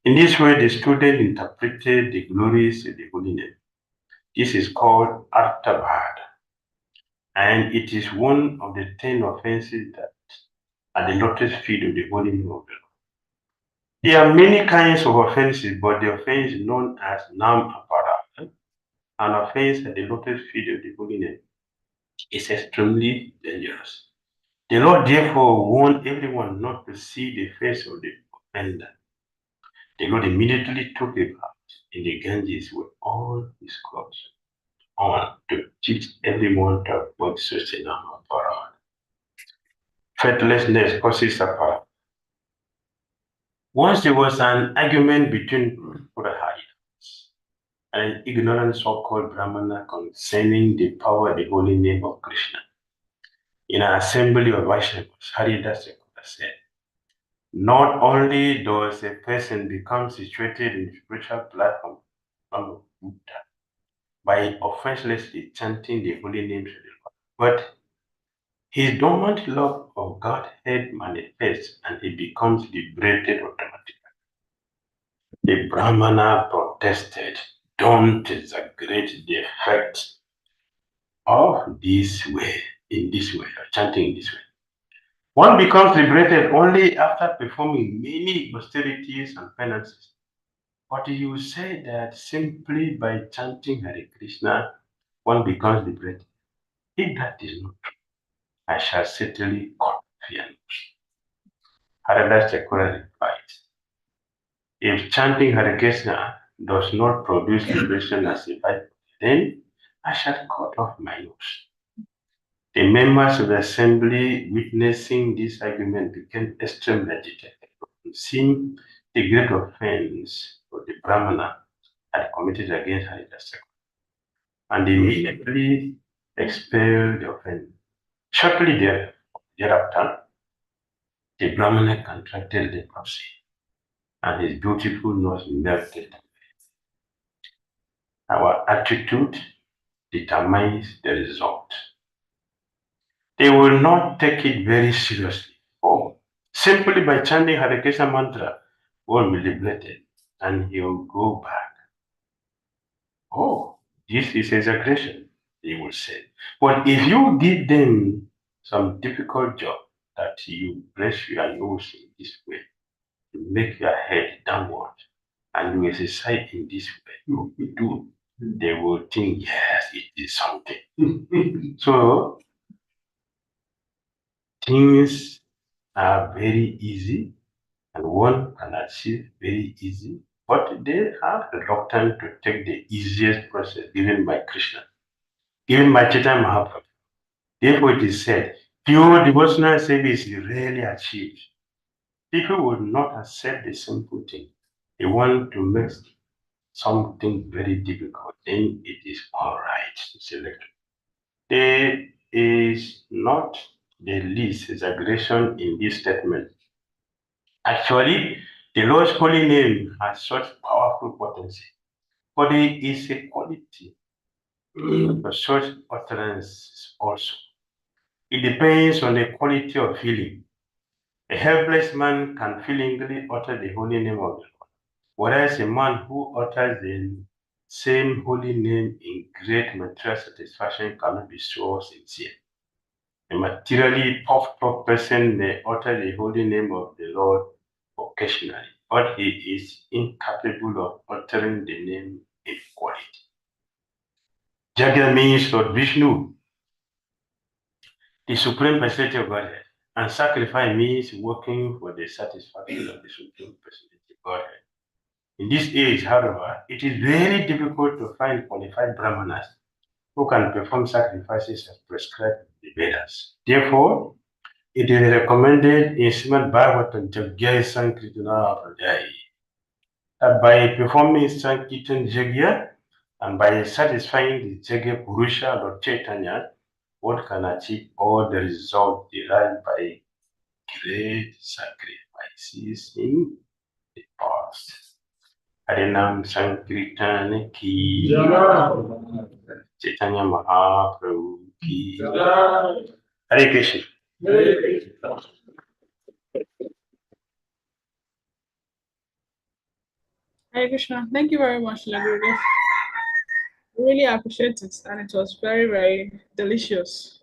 In this way, the student interpreted the glories of the holy name. This is called Arthabhad, and it is one of the 10 offenses that are the lotus feet of the holy name of the Lord. There are many kinds of offenses, but the offense known as Nam Apara, an offense at the lotus feet of the holy name, is extremely dangerous. The Lord therefore warned everyone not to see the face of the offender. The Lord immediately took a bath in the Ganges with all his clothes on to teach everyone to avoid such a number of parad. Faithlessness causes apara. Once there was an argument between Purahayas and an ignorant so-called Brahmana concerning the power of the holy name of Krishna. In an assembly of Vaishnavas, Haridas said, not only does a person become situated in the spiritual platform of Buddha by offenselessly chanting the holy names of the Lord, but his dormant love of Godhead manifests and he becomes liberated automatically. The Brahmana protested, don't exaggerate the effect of this way, chanting in this way. One becomes liberated only after performing many austerities and penances. But you say that simply by chanting Hare Krishna, one becomes liberated. If that is not true, I shall certainly cut fear. Haridas Thakura replied, if chanting Hare Krishna does not produce liberation as a byproduct, then I shall cut off my nose. The members of the assembly witnessing this argument became extremely agitated, seeing the great offense of the Brahmana had committed against Haridas Thakura, and immediately expelled the offender. Shortly thereafter, the Brahmana contracted leprosy, and his beautiful nose melted. Our attitude determines the result. They will not take it very seriously. Oh, simply by chanting Hare Krishna mantra, one will be liberated and he will go back. Oh, this is exaggeration, they will say. But if you give them some difficult job that you press your nose in this way, you make your head downward, and you exercise in this way, you do, they will think, yes, it is something. So, things are very easy and one can achieve very easy, but they are reluctant to take the easiest process given by Krishna, given by Chaitanya Mahaprabhu. Therefore, it is said, pure devotional service is rarely achieved. People would not accept the simple thing. They want to make something very difficult, then it is all right to select. There is not the least exaggeration in this statement. Actually, the Lord's holy name has such powerful potency, but there is a quality for such utterances also. It depends on the quality of feeling. A helpless man can feelingly utter the holy name of the Lord, whereas a man who utters the same holy name in great material satisfaction cannot be so sincere. A materially puffed up person may utter the holy name of the Lord occasionally, but he is incapable of uttering the name in quality. Jaga means Lord Vishnu, the supreme personality of Godhead, and sacrifice means working for the satisfaction of the supreme personality of Godhead. In this age, however, it is very difficult to find qualified brahmanas who can perform sacrifices as prescribed in the Vedas. Therefore, it is recommended in Srimad Bhagavatam Jagya Sankirtana Pradhyaya that by performing Sankirtan Jagya and by satisfying the Jagya Purusha Lord Chaitanya, one can achieve all the results derived by great sacrifices in the past. Harinam Sankirtan ki Chaitanya Mahaprabhu ki Hare Krishna. Hare Krishna. Thank you very much, Lagurudev. Really appreciate it, and it was very, very delicious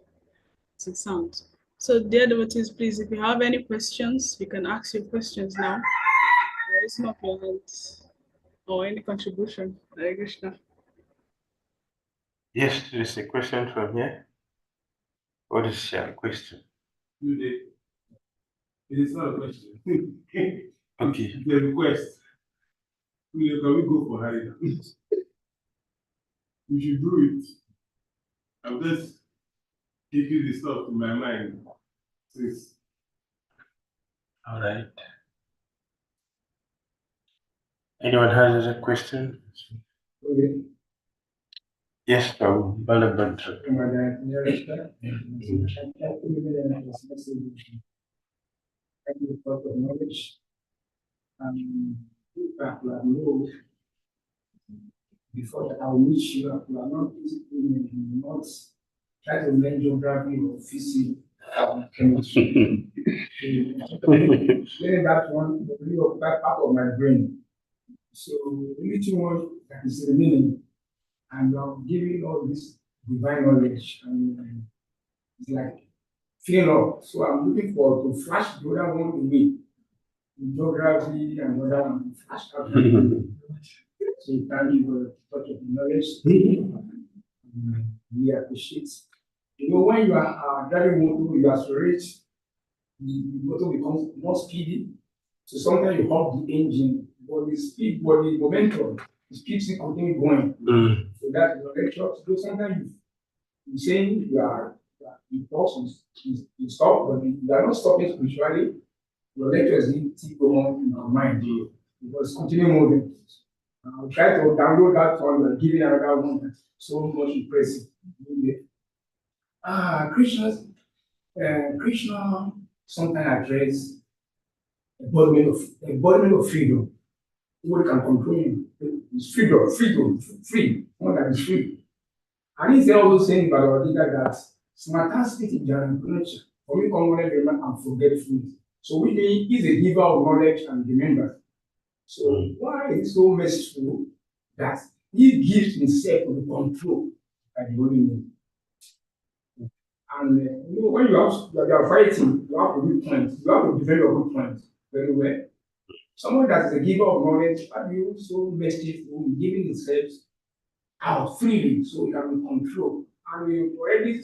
to sound. So, dear devotees, please, if you have any questions, you can ask your questions now. Raise up your hands or any contribution. Hare Krishna. Yes, there is a question from here. What is your question? It is not a question. Okay. It's a request. Can we go for Harina? We should do it. I'm just keeping the stuff in my mind. Since All right. Anyone has a question? okay. Yes, Balabhadra. Thank you for the knowledge. Know before that I will meet you, you are not not try to learn geography or physics or chemistry. Learning that one really occupy part of my brain. So really too much that is remaining, and I'm giving all this divine knowledge, and it's like filling up. So I'm looking forward to flash the other one away. Geography and other one flash out. So thank you for such a knowledge. We appreciate. You know, when you are driving motor, you accelerate, the motor becomes more speedy. So sometimes you hop the engine, but the speed, but the momentum, it keeps it continue going. So that's your lecture. So sometimes you saying you pause, you stop, but you are not stopping spiritually. Your lectures need to go on in your mind because continue moving. I'll try to download that one. You're giving another one that's so much impressive. Krishna sometimes address embodiment of freedom. Nobody can control him. It's freedom, free. One that is free. And he's also saying about our leader that smartastic in general nature. For me, commonly and forgetfulness. So we mean he's a giver of knowledge and remembrance. So why is it so merciful that he gives himself to control by the Holy Name? And you know, when you are fighting, you have a good point. You have to defend your good point very well. Someone that is a giver of knowledge, how do you so merciful, giving himself out freely so you can control? And you already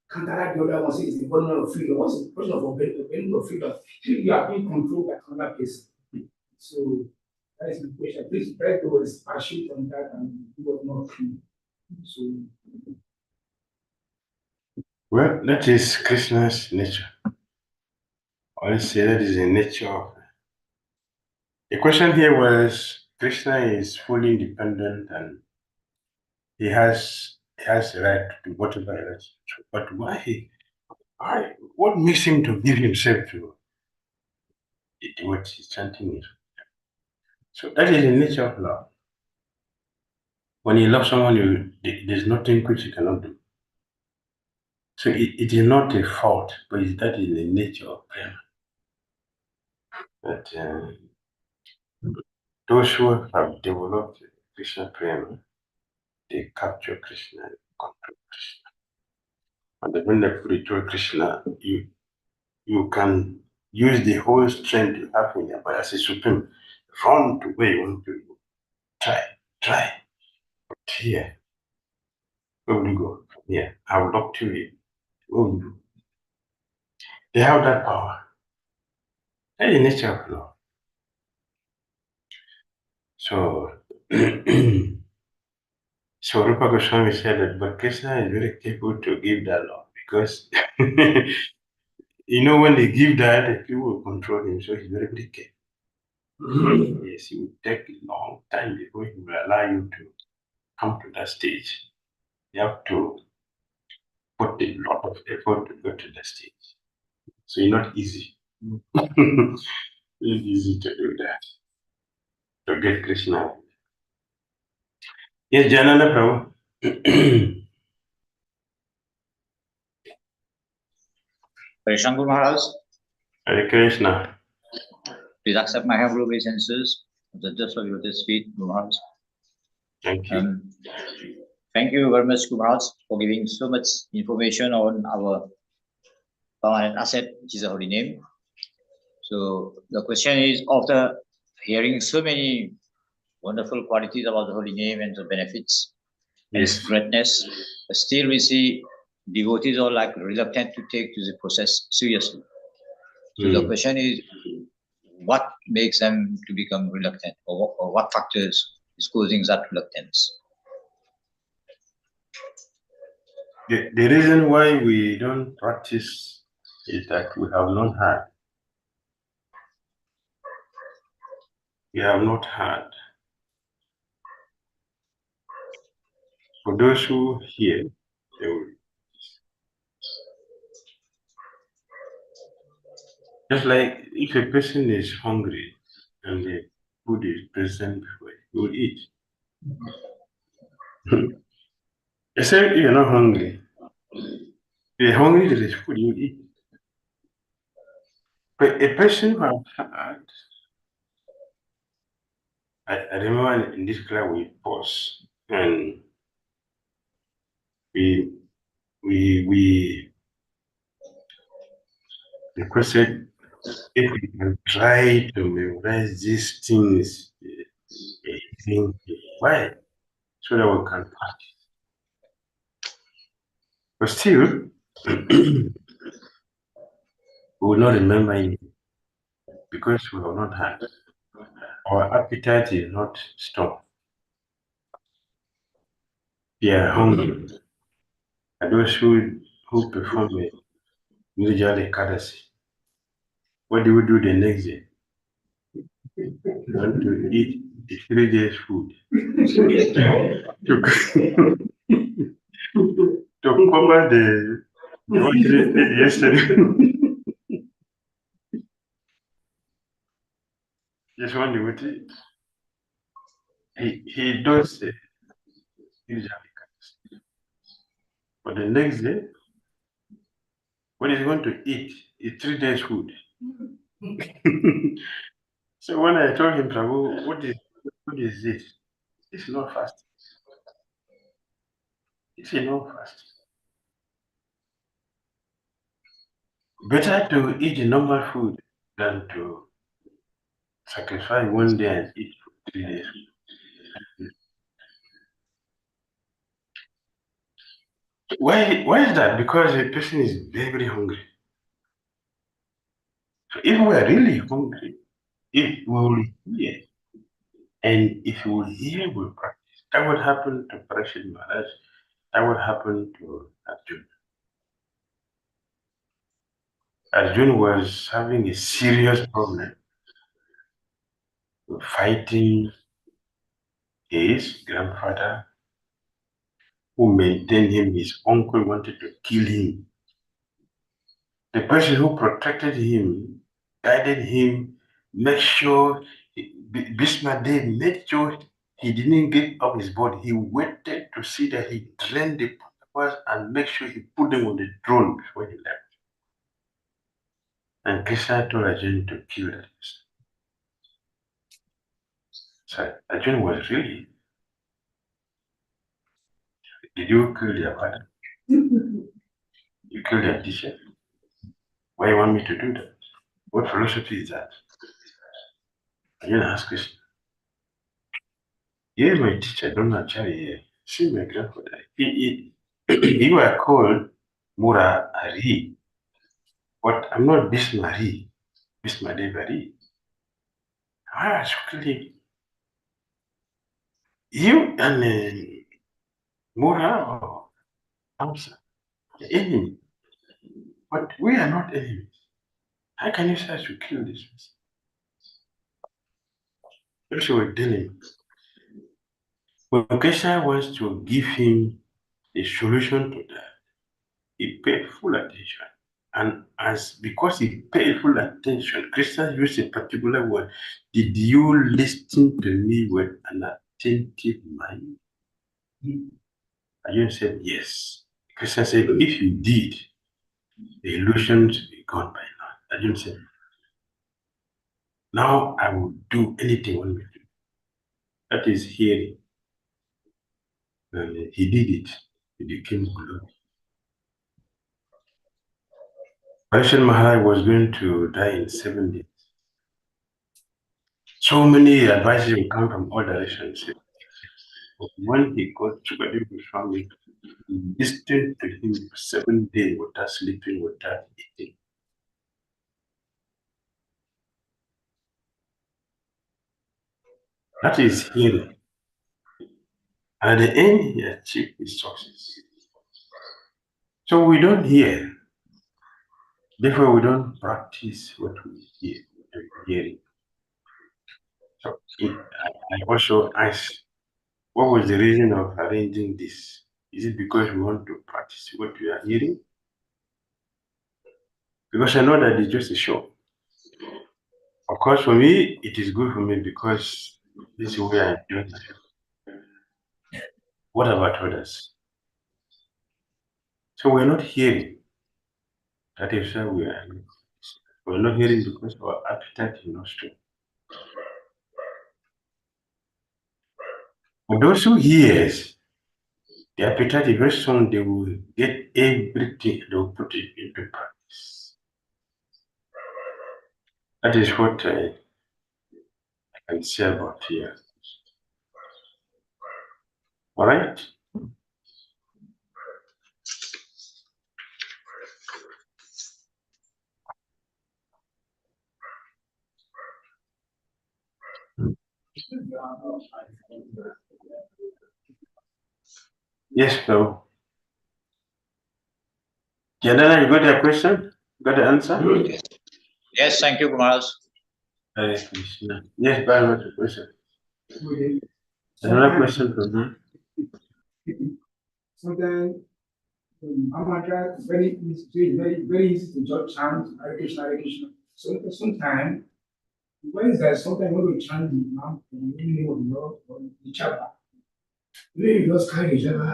counteract the other one, say it's the burden of freedom. What's the question of burden of freedom? You are being controlled by another person. So that is the question. Please try to expatiate on that and do what not free. So Well, that is Krishna's nature. I would say that is the nature of it. The question here was Krishna is fully independent and he has the right to do whatever he wants. But why? What makes him to give himself to what he's chanting? So that is the nature of love. When you love someone, there's nothing which you cannot do. So it is not a fault, but that is the nature of prema. That those who have developed Krishna prema, they capture Krishna, control Krishna. And when they put to Krishna, you can use the whole strength you have in your body as a supreme. Run to where you want to go. Try. But here, where will you go? From here, I will lock to you. Where will you go? They have that power. That is the nature of love. So, so Rupa Goswami said that, but Krishna is very capable to give that love because, when they give that, the people will control him. So he's very, very capable. Yes, it will take a long time before he will allow you to come to that stage. You have to put a lot of effort to go to that stage. So it's not easy. It's not easy to do that. To get Krishna. Yes, Janana Prabhu. Krishna Guru Maharaj, Hare Krishna. please accept my humble obeisances of the dust of your feet, Guru Maharaj. Thank you. Thank you very much, Guru Maharaj, for giving so much information on our permanent asset, which is a holy name. So the question is, after hearing so many wonderful qualities about the holy name and the benefits and its greatness, still we see devotees are like reluctant to take to the process seriously. So the question is, what makes them to become reluctant, or what factors is causing that reluctance? The reason why we don't practice is that we have not had. We have not had. For those who hear, they will. Just like if a person is hungry and the food is present before you will eat. Except you're not hungry. If you're hungry, there is food, you will eat. But a person who has had, I remember in this class we pause and we requested if we can try to memorize these things, why? So that we can practice. But still, we will not remember it because we have not had. Our appetite is not strong. We are hungry. And those who perform a Nirjala Ekadasi, what do we do the next day? We want to eat the 3 days food. To cover the what we did yesterday. Just one devotee, he does the Nirjala Ekadasi. But the next day, what he's going to eat is 3 days food. So when I told him, Prabhu, what is this? It's not fasting. It's not fasting. Better to eat normal food than to sacrifice one day and eat for 3 days. Why is that? Because the person is very, very hungry. So if we are really hungry, if we will hear, and if we will hear, we will practice. That would happen to Parashit Maharaj. That would happen to Arjuna. Arjuna was having a serious problem fighting his grandfather, who maintained him. His uncle wanted to kill him. The person who protected him, guided him, make sure Bhishma Dev made sure he didn't get up his body. He waited to see that he drained the was and make sure he put them on the drone before he left. And Krishna told Arjun to kill that person. So Arjun was really, did you kill your father? You killed your teacher? Why you want me to do that? What philosophy is that? Arjun asked Krishna. Yeah, my teacher, don't actually see my grandfather. He were called Mura Hari, but I'm not Bismari, Bismadevari. I was really, you and Mura or Hamza, the enemy, but we are not enemies. How can you say I should kill this person? That's what we're dealing with. When Krishna wants to give him a solution to that, he paid full attention. And because he paid full attention, Krishna used a particular word. Did you listen to me with an attentive mind? Arjun said, yes. Krishna said, if you did, the illusions will be gone by now. Arjun said, now I will do anything one will do. That is hearing. And he did it. He became glory. Parikshit Maharaj was going to die in 7 days. So many advices will come from all directions. But when he got Sukadeva Goswami, he listened to him for 7 days without sleeping, without eating. That is hearing. At the end, he achieved his success. So we don't hear. Therefore, we don't practice what we hear. Hearing. So I also asked, what was the reason of arranging this? Is it because we want to practice what we are hearing? Because I know that it's just a show. Of course, for me, it is good for me because this is where I enjoy myself. What about others? So we're not hearing. That is why we're not hearing because our appetite is not strong. For those who hear, the appetite is very strong, they will get everything, they will put it into practice. That is what I can say about here. All right? Yes, no. Jadana, you got a question? Got the answer? Yes, thank you, Kumaras. Hare Krishna. Yes, very much a question. Another question from me. Sometimes Amatra is very easy to judge chant Hare Krishna, Hare Krishna. So sometimes when is that sometimes when we chant the Imam in the name of the Lord or the chapter, maybe you just carry each other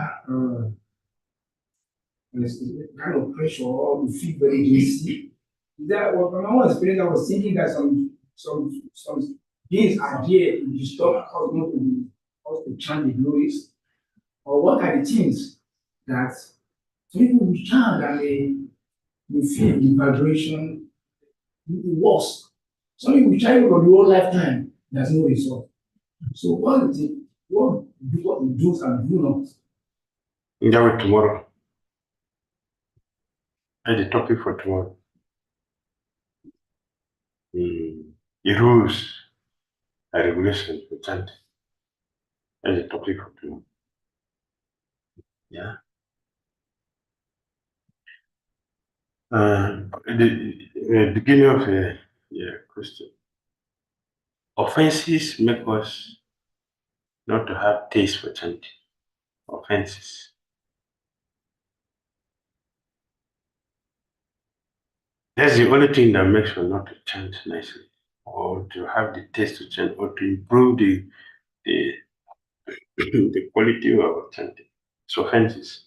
kind of pressure or you feel very dizzy. That what when I was experiencing, I was thinking that some beings are there to disturb us not to chant the glories. Or what are the things that people will chant and they feel the vibration worse. Some people will chant for the whole lifetime, there's no result. So what we do and do not. Enjoy tomorrow. And the topic for tomorrow. The rules and regulations for chanting. And the topic for tomorrow. Yeah. The beginning of a question. Offenses make us not to have taste for chanting. Offenses. That's the only thing that makes us not to chant nicely, or to have the taste to chant, or to improve the the quality of our chanting. It's offenses.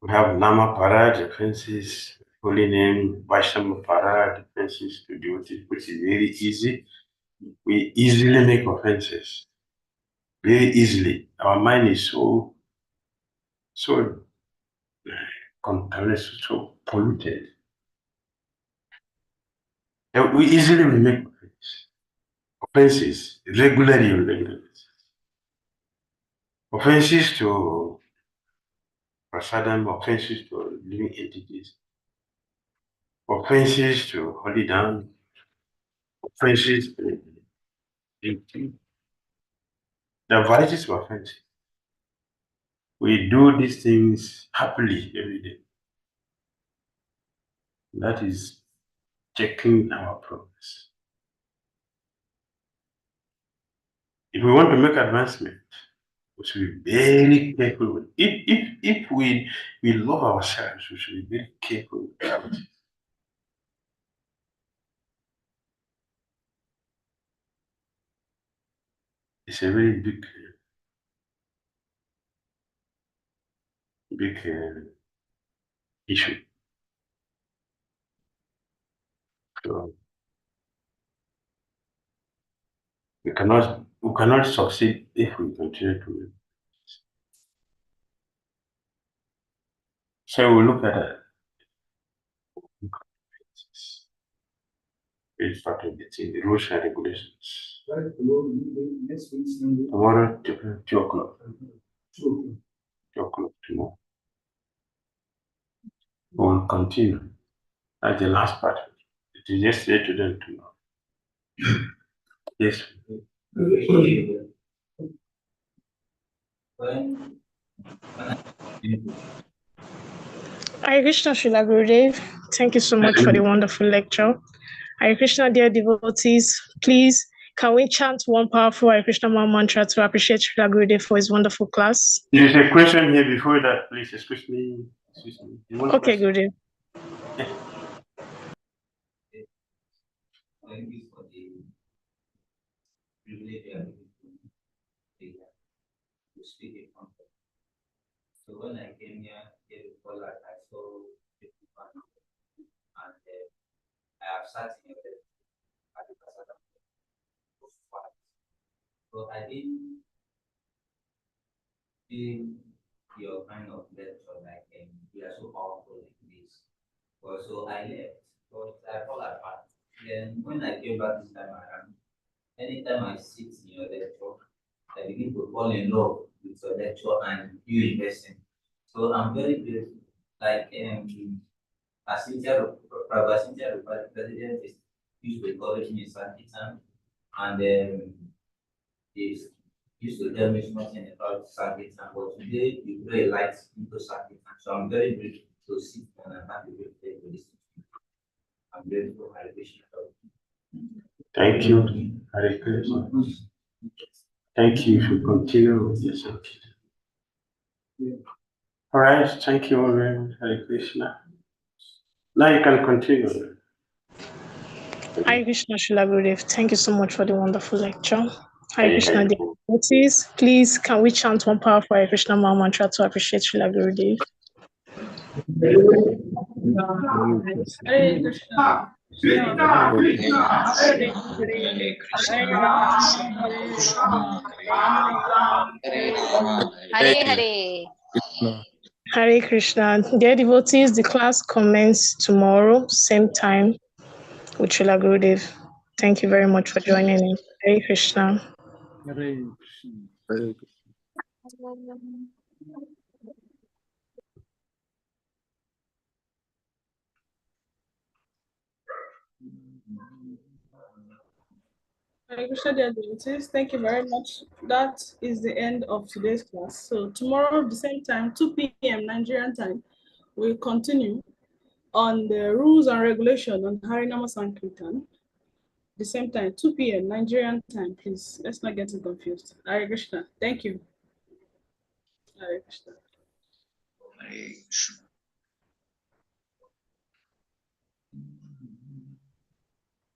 We have Nama Parad, offenses, holy name, Vaishnava Parad, offenses to devotees, which is very easy. We easily make offenses. Very easily. Our mind is so contaminated, so polluted. And we easily make offenses regularly on regular basis. Offenses to prasadam, offenses to living entities, offenses to holy down, offenses to the varieties of offenses. We do these things happily every day. That is checking our progress. If we want to make advancement, we should be very careful with if we love ourselves, we should be very careful with that. It's a very big issue. So we cannot succeed if we continue to. So we look at it. We start to get in the rules and regulations. Tomorrow, 2 o'clock. 2 o'clock tomorrow. We will continue. That's the last part. It is yesterday, today, and tomorrow. Yes. Hare Krishna Srila Gurudev. Thank you so much for the wonderful lecture. Hare Krishna, dear devotees, please, can we chant one powerful Hare Krishna Maha mantra to appreciate Srila Gurudev for his wonderful class? There's a question here before that, please. Excuse me. Okay, Gurudev. Yeah. Thank you for the privilege to speak in front of. So when I came here before that, I saw people and I have sat in the at the Kasada. So I didn't feel your kind of lecture like you are so powerful like this. But so I left, but I fall apart. Then when I came back this time around, anytime I sit in your lecture, I begin to fall in love with your lecture and you investing. So I'm very grateful. Like as Cynthia President is used to encourage me in Sankirtan, and is used to tell me something about Sankirtan, but today you very light into Sankirtan. So I'm very grateful to sit and I'm happy with this. I'm grateful for Hare Krishna. Thank you, Hare Krishna. Thank you for continuing with your Sankirtan. All right, thank you all very much, Hare Krishna. Now you can continue. Hare Krishna Srila Gurudev. Thank you so much for the wonderful lecture. Hare Krishna, dear devotees, please, can we chant one powerful Hare Krishna Maha mantra to appreciate Srila Gurudev? Hare Krishna. Hare Hare. Hare Krishna. Dear devotees, the class commences tomorrow, same time, with Srila Gurudev. Thank you very much for joining in. Hare Krishna. Hare Krishna. Hare Krishna. Hare Krishna, dear devotees. Thank you very much. That is the end of today's class. So tomorrow, the same time, 2 p.m. Nigerian time, we'll continue on the rules and regulation on Harinama Sankirtan. The same time, 2 p.m. Nigerian time, please. Let's not get it confused. Hare Krishna. Thank you. Hare Krishna. Hare Krishna.